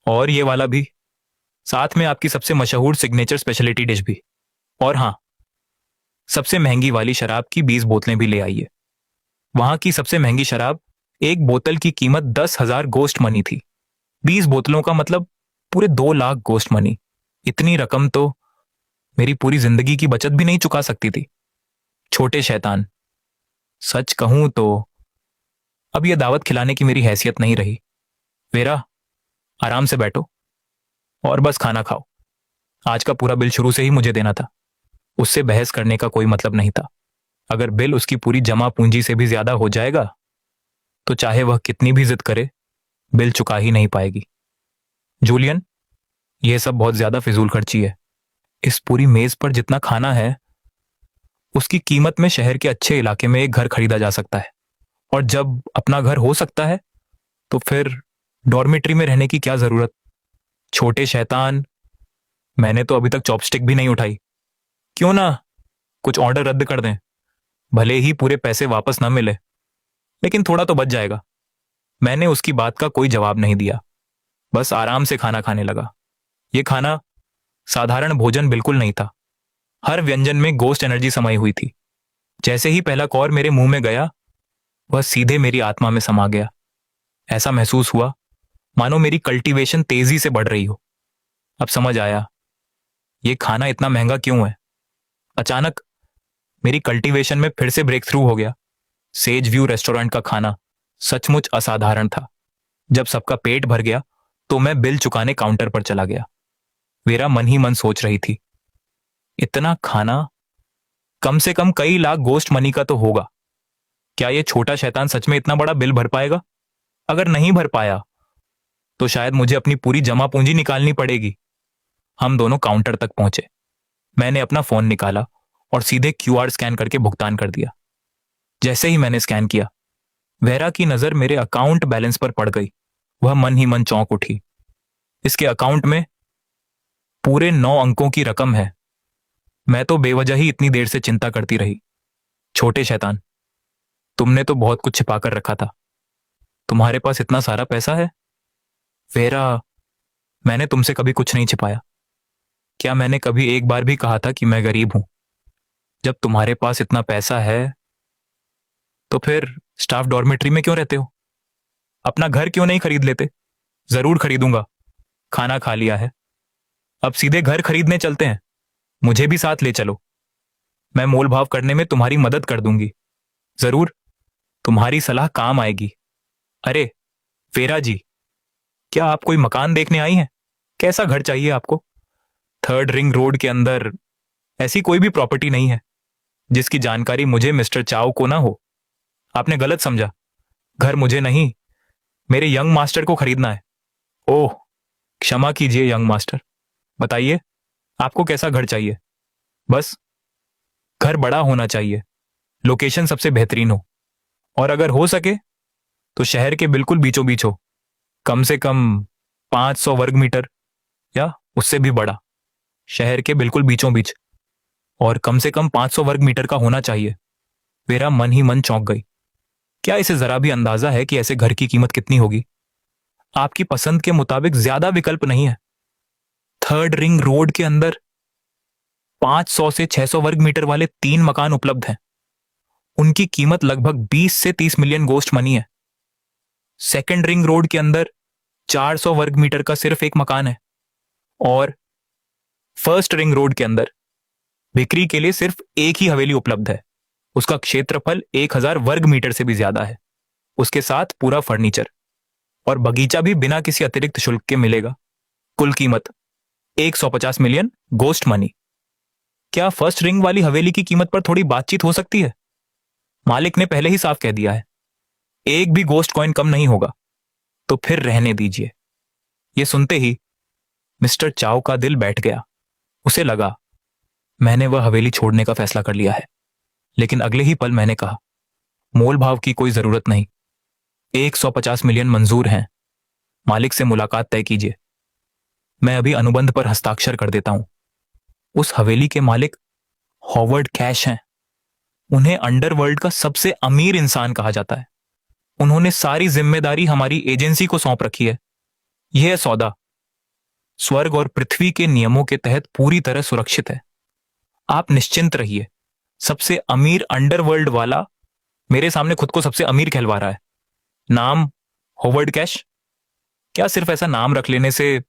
और ये वाला भी, साथ में आपकी सबसे मशहूर सिग्नेचर स्पेशलिटी डिश भी। और हाँ, सबसे महंगी वाली शराब की 20 बोतलें भी ले आइए। वहां की सबसे महंगी शराब, एक बोतल की कीमत 10,000 गोस्ट मनी थी। 20 बोतलों का मतलब पूरे 2 लाख गोस्ट मनी। इतनी रकम तो मेरी पूरी जिंदगी की बचत भी नहीं चुका सकती थी। छोटे शैतान, सच कहूं तो अब यह दावत खिलाने की मेरी हैसियत नहीं रही। वेरा, आराम से बैठो और बस खाना खाओ। आज का पूरा बिल शुरू से ही मुझे देना था, उससे बहस करने का कोई मतलब नहीं था। अगर बिल उसकी पूरी जमा पूंजी से भी ज्यादा हो जाएगा तो चाहे वह कितनी भी जिद करे, बिल चुका ही नहीं पाएगी। जूलियन, यह सब बहुत ज्यादा फिजूल खर्ची है। इस पूरी मेज पर जितना खाना है, उसकी कीमत में शहर के अच्छे इलाके में एक घर खरीदा जा सकता है। और जब अपना घर हो सकता है तो फिर डॉर्मेट्री में रहने की क्या जरूरत। छोटे शैतान, मैंने तो अभी तक चॉपस्टिक भी नहीं उठाई। क्यों ना कुछ ऑर्डर रद्द कर दें, भले ही पूरे पैसे वापस ना मिले, लेकिन थोड़ा तो बच जाएगा। मैंने उसकी बात का कोई जवाब नहीं दिया, बस आराम से खाना खाने लगा। यह खाना साधारण भोजन बिल्कुल नहीं था। हर व्यंजन में गोस्ट एनर्जी समाई हुई थी। जैसे ही पहला कौर मेरे मुंह में गया, वह सीधे मेरी आत्मा में समा गया। ऐसा महसूस हुआ मानो मेरी कल्टीवेशन तेजी से बढ़ रही हो। अब समझ आया यह खाना इतना महंगा क्यों है। अचानक मेरी कल्टीवेशन में फिर से ब्रेक थ्रू हो गया। सेज व्यू रेस्टोरेंट का खाना सचमुच असाधारण था। जब सबका पेट भर गया तो मैं बिल चुकाने काउंटर पर चला गया। वेरा मन ही मन सोच रही थी, इतना खाना कम से कम कई लाख गोस्ट मनी का तो होगा। क्या यह छोटा शैतान सच में इतना बड़ा बिल भर पाएगा? अगर नहीं भर पाया तो शायद मुझे अपनी पूरी जमा पूंजी निकालनी पड़ेगी। हम दोनों काउंटर तक पहुंचे। मैंने अपना फोन निकाला और सीधे क्यूआर स्कैन करके भुगतान कर दिया। जैसे ही मैंने स्कैन किया, वेरा की नजर मेरे अकाउंट बैलेंस पर पड़ गई। वह मन ही मन चौंक उठी। इसके अकाउंट में पूरे 9 अंकों की रकम है। मैं तो बेवजह ही इतनी देर से चिंता करती रही। छोटे शैतान, तुमने तो बहुत कुछ छिपा कर रखा था। तुम्हारे पास इतना सारा पैसा है? वेरा, मैंने तुमसे कभी कुछ नहीं छिपाया। क्या मैंने कभी एक बार भी कहा था कि मैं गरीब हूं? जब तुम्हारे पास इतना पैसा है तो फिर स्टाफ डॉर्मेट्री में क्यों रहते हो? अपना घर क्यों नहीं खरीद लेते? जरूर खरीदूंगा, खाना खा लिया है। अब सीधे घर खरीदने चलते हैं। मुझे भी साथ ले चलो, मैं मोल भाव करने में तुम्हारी मदद कर दूंगी। जरूर, तुम्हारी सलाह काम आएगी। अरे वेरा जी, क्या आप कोई मकान देखने आई हैं? कैसा घर चाहिए आपको? 3rd रिंग रोड के अंदर ऐसी कोई भी प्रॉपर्टी नहीं है जिसकी जानकारी मुझे मिस्टर चाओ को ना हो। आपने गलत समझा, घर मुझे नहीं मेरे यंग मास्टर को खरीदना है। ओह, क्षमा कीजिए यंग मास्टर। बताइए, आपको कैसा घर चाहिए? बस घर बड़ा होना चाहिए, लोकेशन सबसे बेहतरीन हो, और अगर हो सके तो शहर के बिल्कुल बीचों बीच हो। कम से कम 500 वर्ग मीटर या उससे भी बड़ा। शहर के बिल्कुल बीचों बीच, और कम से कम 500 वर्ग मीटर का होना चाहिए। मेरा मन ही मन चौंक गई। क्या इसे जरा भी अंदाजा है कि ऐसे घर की कीमत कितनी होगी? आपकी पसंद के मुताबिक ज्यादा विकल्प नहीं है। थर्ड रिंग रोड के अंदर 500 से 600 वर्ग मीटर वाले 3 मकान उपलब्ध हैं। उनकी कीमत लगभग 20 से 30 मिलियन गोस्ट मनी है। सेकंड रिंग रोड के अंदर 400 वर्ग मीटर का सिर्फ एक मकान है, और फर्स्ट रिंग रोड के अंदर बिक्री के लिए सिर्फ एक ही हवेली उपलब्ध है। उसका क्षेत्रफल 1000 वर्ग मीटर से भी ज्यादा है, उसके साथ पूरा फर्नीचर और बगीचा भी बिना किसी अतिरिक्त शुल्क के मिलेगा। कुल कीमत 150 मिलियन गोस्ट मनी। क्या फर्स्ट रिंग वाली हवेली की कीमत पर थोड़ी बातचीत हो सकती है? मालिक ने पहले ही साफ कह दिया है, एक भी गोस्ट कॉइन कम नहीं होगा। तो फिर रहने दीजिए। यह सुनते ही मिस्टर चाओ का दिल बैठ गया। उसे लगा मैंने वह हवेली छोड़ने का फैसला कर लिया है। लेकिन अगले ही पल मैंने कहा, मोल भाव की कोई जरूरत नहीं, 150 मिलियन मंजूर हैं। मालिक से मुलाकात तय कीजिए, मैं अभी अनुबंध पर हस्ताक्षर कर देता हूं। उस हवेली के मालिक हॉवर्ड कैश हैं। उन्हें अंडरवर्ल्ड का सबसे अमीर इंसान कहा जाता है। उन्होंने सारी जिम्मेदारी हमारी एजेंसी को सौंप रखी है। यह सौदा स्वर्ग और पृथ्वी के नियमों के तहत पूरी तरह सुरक्षित है। आप निश्चिंत रहिए। सबसे अमीर अंडरवर्ल्ड वाला मेरे सामने खुद को सबसे अमीर कहलवा रहा है। नाम हॉवर्ड कैश। क्या सिर्फ ऐसा नाम रख लेने से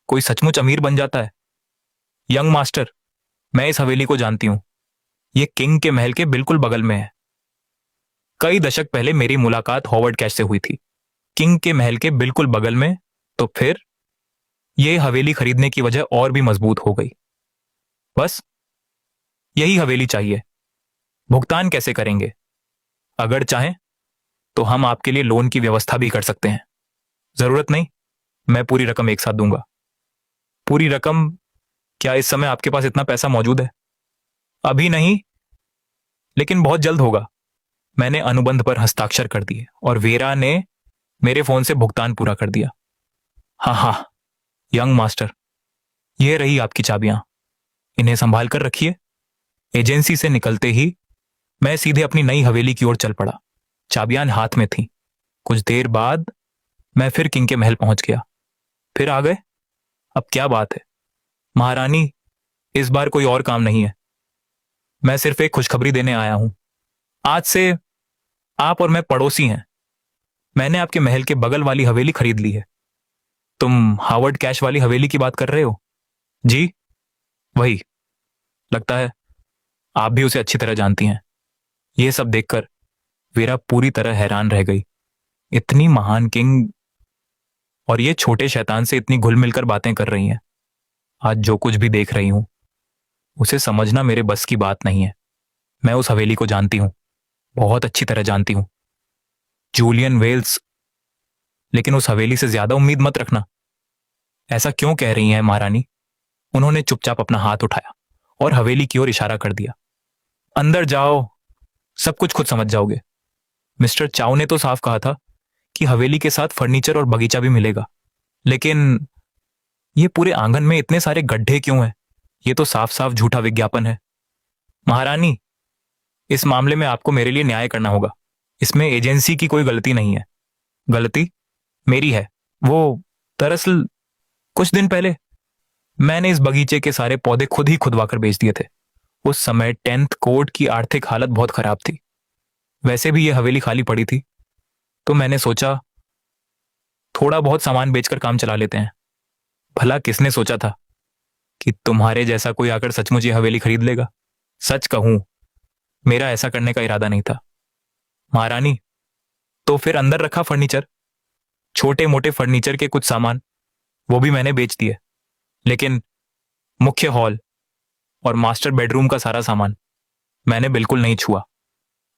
कोई सचमुच अमीर बन जाता है? यंग मास्टर, मैं इस हवेली को जानती हूं। यह किंग के महल के बिल्कुल बगल में है। कई दशक पहले मेरी मुलाकात हॉवर्ड कैश से हुई थी, किंग के महल के बिल्कुल बगल में। तो फिर यह हवेली खरीदने की वजह और भी मजबूत हो गई। बस यही हवेली चाहिए। भुगतान कैसे करेंगे? अगर चाहें तो हम आपके लिए लोन की व्यवस्था भी कर सकते हैं। जरूरत नहीं, मैं पूरी रकम एक साथ दूंगा। पूरी रकम? क्या इस समय आपके पास इतना पैसा मौजूद है? अभी नहीं, लेकिन बहुत जल्द होगा। मैंने अनुबंध पर हस्ताक्षर कर दिए और वेरा ने मेरे फोन से भुगतान पूरा कर दिया। हाँ हाँ यंग मास्टर, ये रही आपकी चाबियां, इन्हें संभाल कर रखिए। एजेंसी से निकलते ही मैं सीधे अपनी नई हवेली की ओर चल पड़ा। चाबियां हाथ में थीं। कुछ देर बाद मैं फिर किंग के महल पहुंच गया। फिर आ गए? अब क्या बात है महारानी, इस बार कोई और काम नहीं है। मैं सिर्फ एक खुशखबरी देने आया हूं। आज से आप और मैं पड़ोसी हैं। मैंने आपके महल के बगल वाली हवेली खरीद ली है। तुम हावर्ड कैश वाली हवेली की बात कर रहे हो? जी वही। लगता है आप भी उसे अच्छी तरह जानती हैं। यह सब देखकर वेरा पूरी तरह हैरान रह गई। इतनी महान किंग और ये छोटे शैतान से इतनी घुल मिलकर बातें कर रही हैं। आज जो कुछ भी देख रही हूं उसे समझना मेरे बस की बात नहीं है। मैं उस हवेली को जानती हूं, बहुत अच्छी तरह जानती हूं। जूलियन वेल्स, लेकिन उस हवेली से ज्यादा उम्मीद मत रखना। ऐसा क्यों कह रही हैं महारानी? उन्होंने चुपचाप अपना हाथ उठाया और हवेली की ओर इशारा कर दिया। अंदर जाओ, सब कुछ खुद समझ जाओगे। मिस्टर चाउ ने तो साफ कहा था कि हवेली के साथ फर्नीचर और बगीचा भी मिलेगा। लेकिन ये पूरे आंगन में इतने सारे गड्ढे क्यों हैं? ये तो साफ साफ झूठा विज्ञापन है। महारानी, इस मामले में आपको मेरे लिए न्याय करना होगा। इसमें एजेंसी की कोई गलती नहीं है। गलती मेरी है। वो दरअसल कुछ दिन पहले मैंने इस बगीचे के सारे पौधे खुद ही खुदवा कर बेच दिए थे। उस समय 10th कोर्ट की आर्थिक हालत बहुत खराब थी। वैसे भी यह हवेली खाली पड़ी थी, तो मैंने सोचा थोड़ा बहुत सामान बेचकर काम चला लेते हैं। भला किसने सोचा था कि तुम्हारे जैसा कोई आकर सचमुच ये हवेली खरीद लेगा? सच कहूं, मेरा ऐसा करने का इरादा नहीं था। महारानी, तो फिर अंदर रखा फर्नीचर, छोटे मोटे फर्नीचर के कुछ सामान, वो भी मैंने बेच दिए। लेकिन मुख्य हॉल और मास्टर बेडरूम का सारा सामान मैंने बिल्कुल नहीं छुआ।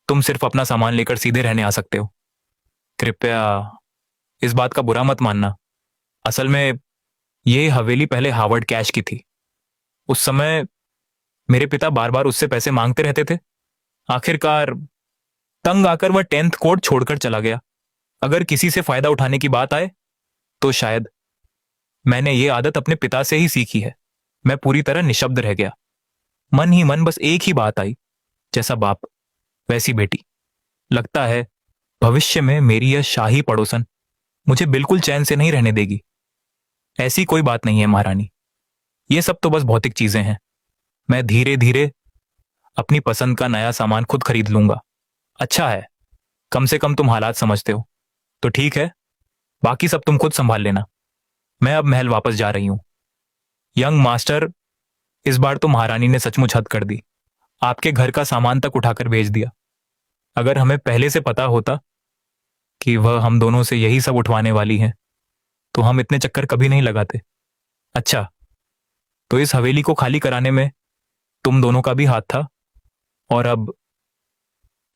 तुम सिर्फ अपना सामान लेकर सीधे रहने आ सकते हो। कृपया इस बात का बुरा मत मानना। असल में ये हवेली पहले हार्वर्ड कैश की थी। उस समय मेरे पिता बार बार उससे पैसे मांगते रहते थे। आखिरकार तंग आकर वह 10th कोर्ट छोड़कर चला गया। अगर किसी से फायदा उठाने की बात आए तो शायद मैंने ये आदत अपने पिता से ही सीखी है। मैं पूरी तरह निशब्द रह गया। मन ही मन बस एक ही बात आई, जैसा बाप वैसी बेटी। लगता है भविष्य में मेरी यह शाही पड़ोसन मुझे बिल्कुल चैन से नहीं रहने देगी। ऐसी कोई बात नहीं है महारानी, ये सब तो बस भौतिक चीजें हैं। मैं धीरे धीरे अपनी पसंद का नया सामान खुद खरीद लूंगा। अच्छा है, कम से कम तुम हालात समझते हो। तो ठीक है, बाकी सब तुम खुद संभाल लेना। मैं अब महल वापस जा रही हूं। यंग मास्टर, इस बार तो महारानी ने सचमुच हद कर दी। आपके घर का सामान तक उठाकर भेज दिया। अगर हमें पहले से पता होता कि वह हम दोनों से यही सब उठवाने वाली है तो हम इतने चक्कर कभी नहीं लगाते। अच्छा, तो इस हवेली को खाली कराने में तुम दोनों का भी हाथ था, और अब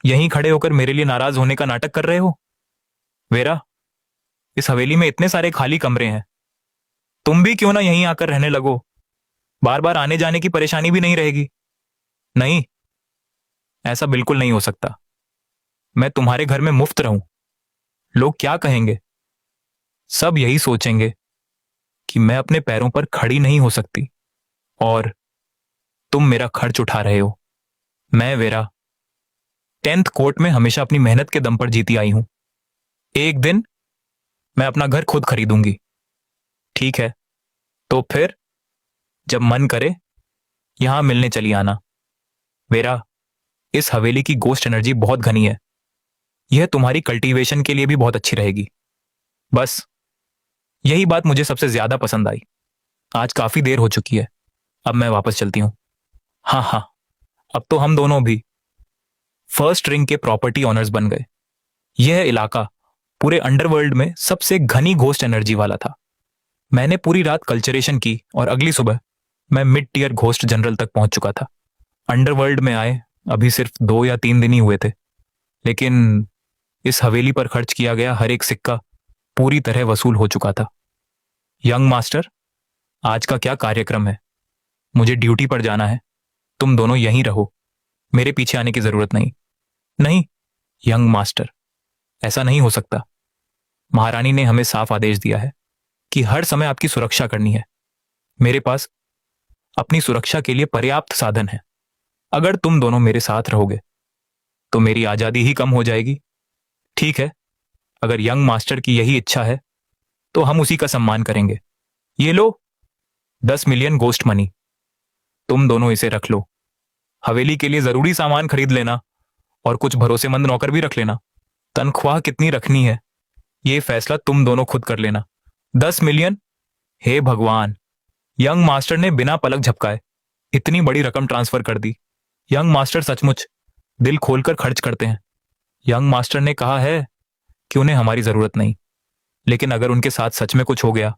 यहीं खड़े होकर मेरे लिए नाराज होने का नाटक कर रहे हो? वेरा, इस हवेली में इतने सारे खाली कमरे हैं, तुम भी क्यों ना यहीं आकर रहने लगो। बार बार आने जाने की परेशानी भी नहीं रहेगी। नहीं, ऐसा बिल्कुल नहीं हो सकता। मैं तुम्हारे घर में मुफ्त रहूं, लोग क्या कहेंगे? सब यही सोचेंगे कि मैं अपने पैरों पर खड़ी नहीं हो सकती और तुम मेरा खर्च उठा रहे हो। मैं वेरा 10th कोर्ट में हमेशा अपनी मेहनत के दम पर जीती आई हूं। एक दिन मैं अपना घर खुद खरीदूंगी। ठीक है, तो फिर जब मन करे यहां मिलने चली आना। वेरा, इस हवेली की गोस्ट एनर्जी बहुत घनी है। यह तुम्हारी कल्टीवेशन के लिए भी बहुत अच्छी रहेगी। बस यही बात मुझे सबसे ज्यादा पसंद आई। आज काफी देर हो चुकी है, अब मैं वापस चलती हूं। हाँ हाँ, अब तो हम दोनों भी फर्स्ट रिंग के प्रॉपर्टी ऑनर्स बन गए। यह इलाका पूरे अंडरवर्ल्ड में सबसे घनी घोस्ट एनर्जी वाला था। मैंने पूरी रात कल्चरेशन की और अगली सुबह मैं मिड टीयर घोस्ट जनरल तक पहुंच चुका था। अंडरवर्ल्ड में आए अभी सिर्फ 2 या 3 दिन ही हुए थे, लेकिन इस हवेली पर खर्च किया गया हर एक सिक्का पूरी तरह वसूल हो चुका था। यंग मास्टर, आज का क्या कार्यक्रम है? मुझे ड्यूटी पर जाना है। तुम दोनों यहीं रहो, मेरे पीछे आने की जरूरत नहीं। नहीं यंग मास्टर, ऐसा नहीं हो सकता। महारानी ने हमें साफ आदेश दिया है कि हर समय आपकी सुरक्षा करनी है। मेरे पास अपनी सुरक्षा के लिए पर्याप्त साधन है। अगर तुम दोनों मेरे साथ रहोगे तो मेरी आजादी ही कम हो जाएगी। ठीक है, अगर यंग मास्टर की यही इच्छा है तो हम उसी का सम्मान करेंगे। ये लो 10 मिलियन गोस्ट मनी, तुम दोनों इसे रख लो। हवेली के लिए जरूरी सामान खरीद लेना और कुछ भरोसेमंद नौकर भी रख लेना। तनख्वाह कितनी रखनी है ये फैसला तुम दोनों खुद कर लेना। 10 मिलियन? हे भगवान! यंग मास्टर ने बिना पलक झपकाए इतनी बड़ी रकम ट्रांसफर कर दी। यंग मास्टर सचमुच दिल खोलकर खर्च करते हैं। यंग मास्टर ने कहा है कि उन्हें हमारी जरूरत नहीं, लेकिन अगर उनके साथ सच में कुछ हो गया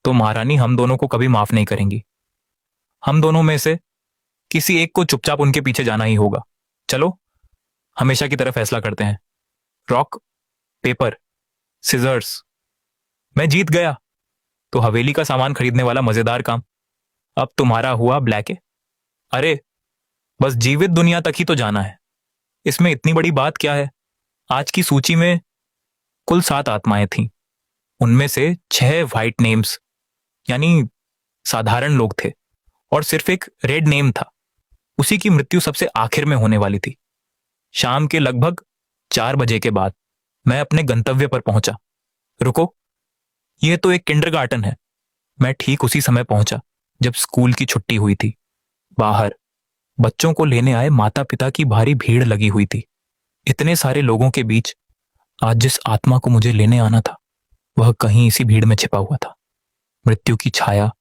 तो महारानी हम दोनों को कभी माफ नहीं करेंगी। हम दोनों में से किसी एक को चुपचाप उनके पीछे जाना ही होगा। चलो हमेशा की तरह फैसला करते हैं। Rock paper scissors. मैं जीत गया तो हवेली का सामान खरीदने वाला मजेदार काम अब तुम्हारा हुआ ब्लैक है। अरे बस जीवित दुनिया तक ही तो जाना है, इसमें इतनी बड़ी बात क्या है? आज की सूची में कुल 7 आत्माएं थीं। उनमें से 6 व्हाइट नेम्स यानी साधारण लोग थे और सिर्फ एक रेड नेम था। उसी की मृत्यु सबसे आखिर में होने वाली थी। शाम के लगभग 4 बजे के बाद मैं अपने गंतव्य पर पहुंचा। रुको, यह तो एक किंडरगार्टन है। मैं ठीक उसी समय पहुंचा जब स्कूल की छुट्टी हुई थी। बाहर बच्चों को लेने आए माता पिता की भारी भीड़ लगी हुई थी। इतने सारे लोगों के बीच आज जिस आत्मा को मुझे लेने आना था वह कहीं इसी भीड़ में छिपा हुआ था। मृत्यु की छाया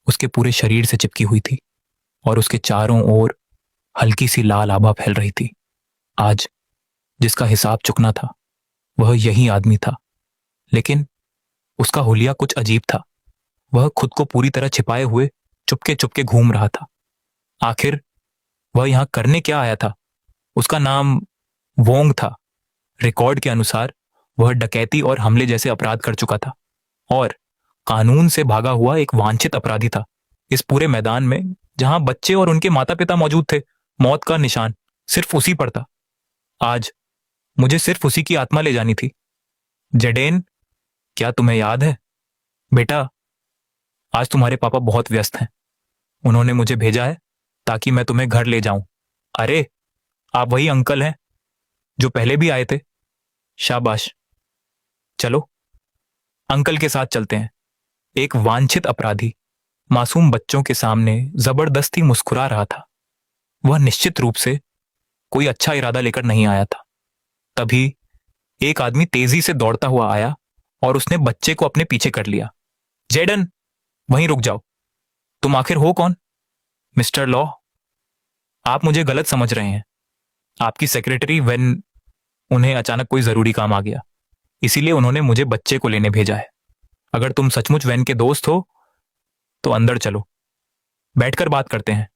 उसके पूरे शरीर से चिपकी हुई थी और उसके चारों ओर हल्की सी लाल आभा फैल रही थी। आज जिसका हिसाब चुकना था वह यही आदमी था, लेकिन उसका हुलिया कुछ अजीब था। वह खुद को पूरी तरह छिपाए हुए चुपके चुपके घूम रहा था। आखिर वह यहां करने क्या आया था? उसका नाम वोंग था। रिकॉर्ड के अनुसार वह डकैती और हमले जैसे अपराध कर चुका था और कानून से भागा हुआ एक वांछित अपराधी था। इस पूरे मैदान में जहां बच्चे और उनके माता पिता मौजूद थे, मौत का निशान सिर्फ उसी पर था। आज मुझे सिर्फ उसी की आत्मा ले जानी थी। जेडेन, क्या तुम्हें याद है बेटा? आज तुम्हारे पापा बहुत व्यस्त हैं। उन्होंने मुझे भेजा है ताकि मैं तुम्हें घर ले जाऊं। अरे, आप वही अंकल हैं जो पहले भी आए थे। शाबाश, चलो अंकल के साथ चलते हैं। एक वांछित अपराधी मासूम बच्चों के सामने जबरदस्ती मुस्कुरा रहा था। वह निश्चित रूप से कोई अच्छा इरादा लेकर नहीं आया था। तभी एक आदमी तेजी से दौड़ता हुआ आया और उसने बच्चे को अपने पीछे कर लिया। जेडन, वहीं रुक जाओ। तुम आखिर हो कौन? मिस्टर लॉ, आप मुझे गलत समझ रहे हैं। आपकी सेक्रेटरी वेन, उन्हें अचानक कोई जरूरी काम आ गया, इसीलिए उन्होंने मुझे बच्चे को लेने भेजा है। अगर तुम सचमुच वेन के दोस्त हो तो अंदर चलो, बैठकर बात करते हैं।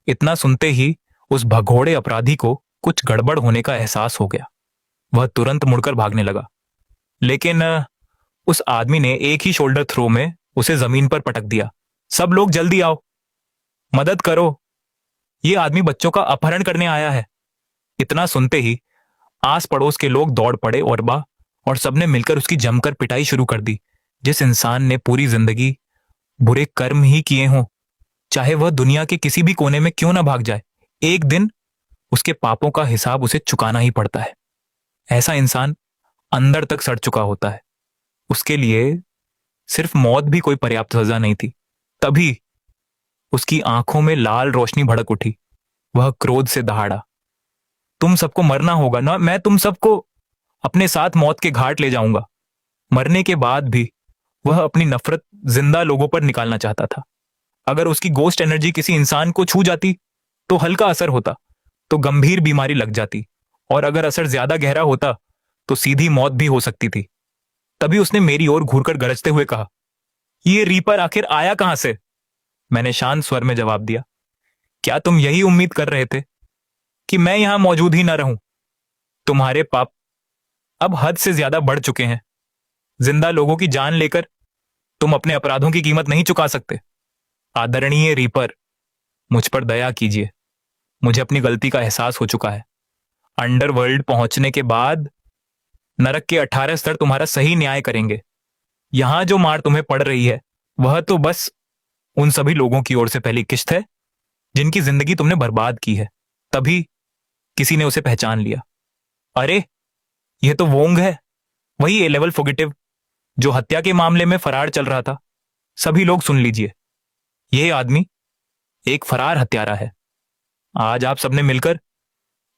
इतना सुनते ही उस भगोड़े अपराधी को कुछ गड़बड़ होने का एहसास हो गया। वह तुरंत मुड़कर भागने लगा, लेकिन उस आदमी ने एक ही शोल्डर थ्रो में उसे जमीन पर पटक दिया। सब लोग जल्दी आओ, मदद करो, यह आदमी बच्चों का अपहरण करने आया है। इतना सुनते ही आस पड़ोस के लोग दौड़ पड़े और सबने मिलकर उसकी जमकर पिटाई शुरू कर दी। जिस इंसान ने पूरी जिंदगी बुरे कर्म ही किए हों, चाहे वह दुनिया के किसी भी कोने में क्यों ना भाग जाए, एक दिन उसके पापों का हिसाब उसे चुकाना ही पड़ता है। ऐसा इंसान अंदर तक सड़ चुका होता है। उसके लिए सिर्फ मौत भी कोई पर्याप्त सजा नहीं थी। तभी उसकी आंखों में लाल रोशनी भड़क उठी। वह क्रोध से दहाड़ा, तुम सबको मरना होगा ना, मैं तुम सबको अपने साथ मौत के घाट ले जाऊंगा। मरने के बाद भी वह अपनी नफरत जिंदा लोगों पर निकालना चाहता था। अगर उसकी गोस्ट एनर्जी किसी इंसान को छू जाती तो हल्का असर होता, तो गंभीर बीमारी लग जाती, और अगर असर ज्यादा गहरा होता तो सीधी मौत भी हो सकती थी। तभी उसने मेरी ओर घूरकर गरजते हुए कहा, ये रीपर आखिर आया कहां से? मैंने शांत स्वर में जवाब दिया, क्या तुम यही उम्मीद कर रहे थे कि मैं यहां मौजूद ही ना रहूं? तुम्हारे पाप अब हद से ज्यादा बढ़ चुके हैं। जिंदा लोगों की जान लेकर तुम अपने अपराधों की कीमत नहीं चुका सकते। आदरणीय रीपर, मुझ पर दया कीजिए। मुझे अपनी गलती का एहसास हो चुका है। अंडरवर्ल्ड पहुंचने के बाद नरक के 18 स्तर तुम्हारा सही न्याय करेंगे। यहां जो मार तुम्हें पड़ रही है वह तो बस उन सभी लोगों की ओर से पहली किश्त है जिनकी जिंदगी तुमने बर्बाद की है। तभी किसी ने उसे पहचान लिया। अरे, यह तो वोंग है, वही ए लेवल फुगिटिव जो हत्या के मामले में फरार चल रहा था। सभी लोग सुन लीजिए, यह आदमी एक फरार हत्यारा है। आज आप सबने मिलकर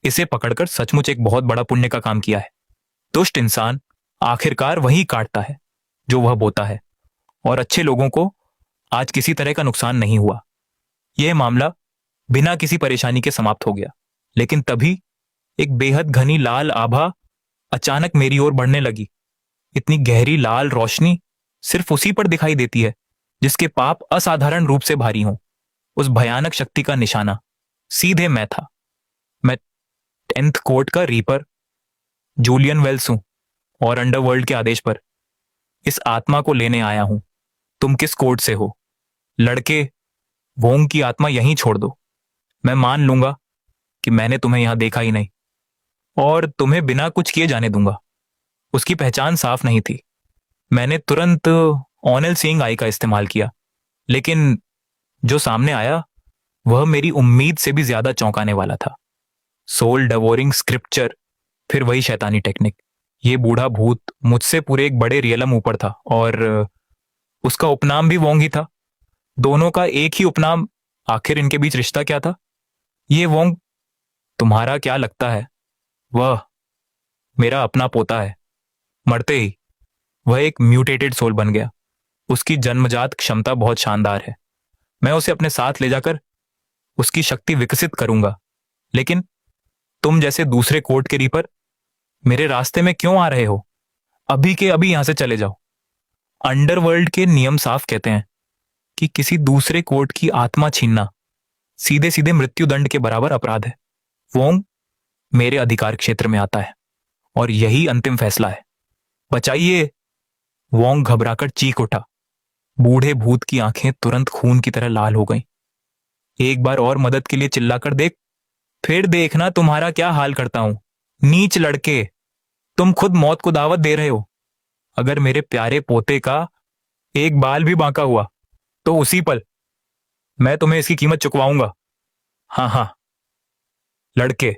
इसे पकड़कर सचमुच एक बहुत बड़ा पुण्य का काम किया है। दुष्ट इंसान आखिरकार वही काटता है जो वह बोता है, और अच्छे लोगों को आज किसी तरह का नुकसान नहीं हुआ। यह मामला बिना किसी परेशानी के समाप्त हो गया। लेकिन तभी एक बेहद घनी लाल आभा अचानक मेरी ओर बढ़ने लगी। इतनी गहरी लाल रोशनी सिर्फ उसी पर दिखाई देती है जिसके पाप असाधारण रूप से भारी हों। उस भयानक शक्ति का निशाना सीधे मैं था। मैं 10th कोर्ट का रीपर जूलियन वेल्स हूं, और अंडरवर्ल्ड के आदेश पर इस आत्मा को लेने आया हूं। तुम किस कोर्ट से हो? लड़के, वोंग की आत्मा यहीं छोड़ दो। मैं मान लूंगा कि मैंने तुम्हें यहां देखा ही नहीं, और तुम्हें बिना कुछ किए जाने दूंगा। उसकी पहचान साफ नहीं थी। मैंने तुरंत ऑनल सीइंग आई का इस्तेमाल किया, लेकिन जो सामने आया वह मेरी उम्मीद से भी ज्यादा चौंकाने वाला था। सोल डेवोरिंग स्क्रिप्चर, फिर वही शैतानी टेक्निक। ये बूढ़ा भूत मुझसे पूरे एक बड़े रियलम ऊपर था, और उसका उपनाम भी वोंग ही था। दोनों का एक ही उपनाम, आखिर इनके बीच रिश्ता क्या था? ये वोंग, तुम्हारा क्या लगता है? वह मेरा अपना पोता है। मरते ही वह एक म्यूटेटेड सोल बन गया। उसकी जन्मजात क्षमता बहुत शानदार है। मैं उसे अपने साथ ले जाकर उसकी शक्ति विकसित करूंगा। लेकिन तुम जैसे दूसरे कोर्ट के रीपर मेरे रास्ते में क्यों आ रहे हो? अभी के अभी यहां से चले जाओ। अंडरवर्ल्ड के नियम साफ कहते हैं कि किसी दूसरे कोर्ट की आत्मा छीनना सीधे सीधे मृत्युदंड के बराबर अपराध है। वोंग मेरे अधिकार क्षेत्र में आता है, और यही अंतिम फैसला है। बचाइए। वोंग घबराकर चीख उठा। बूढ़े भूत की आंखें तुरंत खून की तरह लाल हो गईं। एक बार और मदद के लिए चिल्लाकर देख, फिर देखना तुम्हारा क्या हाल करता हूं। नीच लड़के, तुम खुद मौत को दावत दे रहे हो। अगर मेरे प्यारे पोते का एक बाल भी बांका हुआ तो उसी पल मैं तुम्हें इसकी कीमत चुकवाऊंगा। हाँ हाँ, लड़के,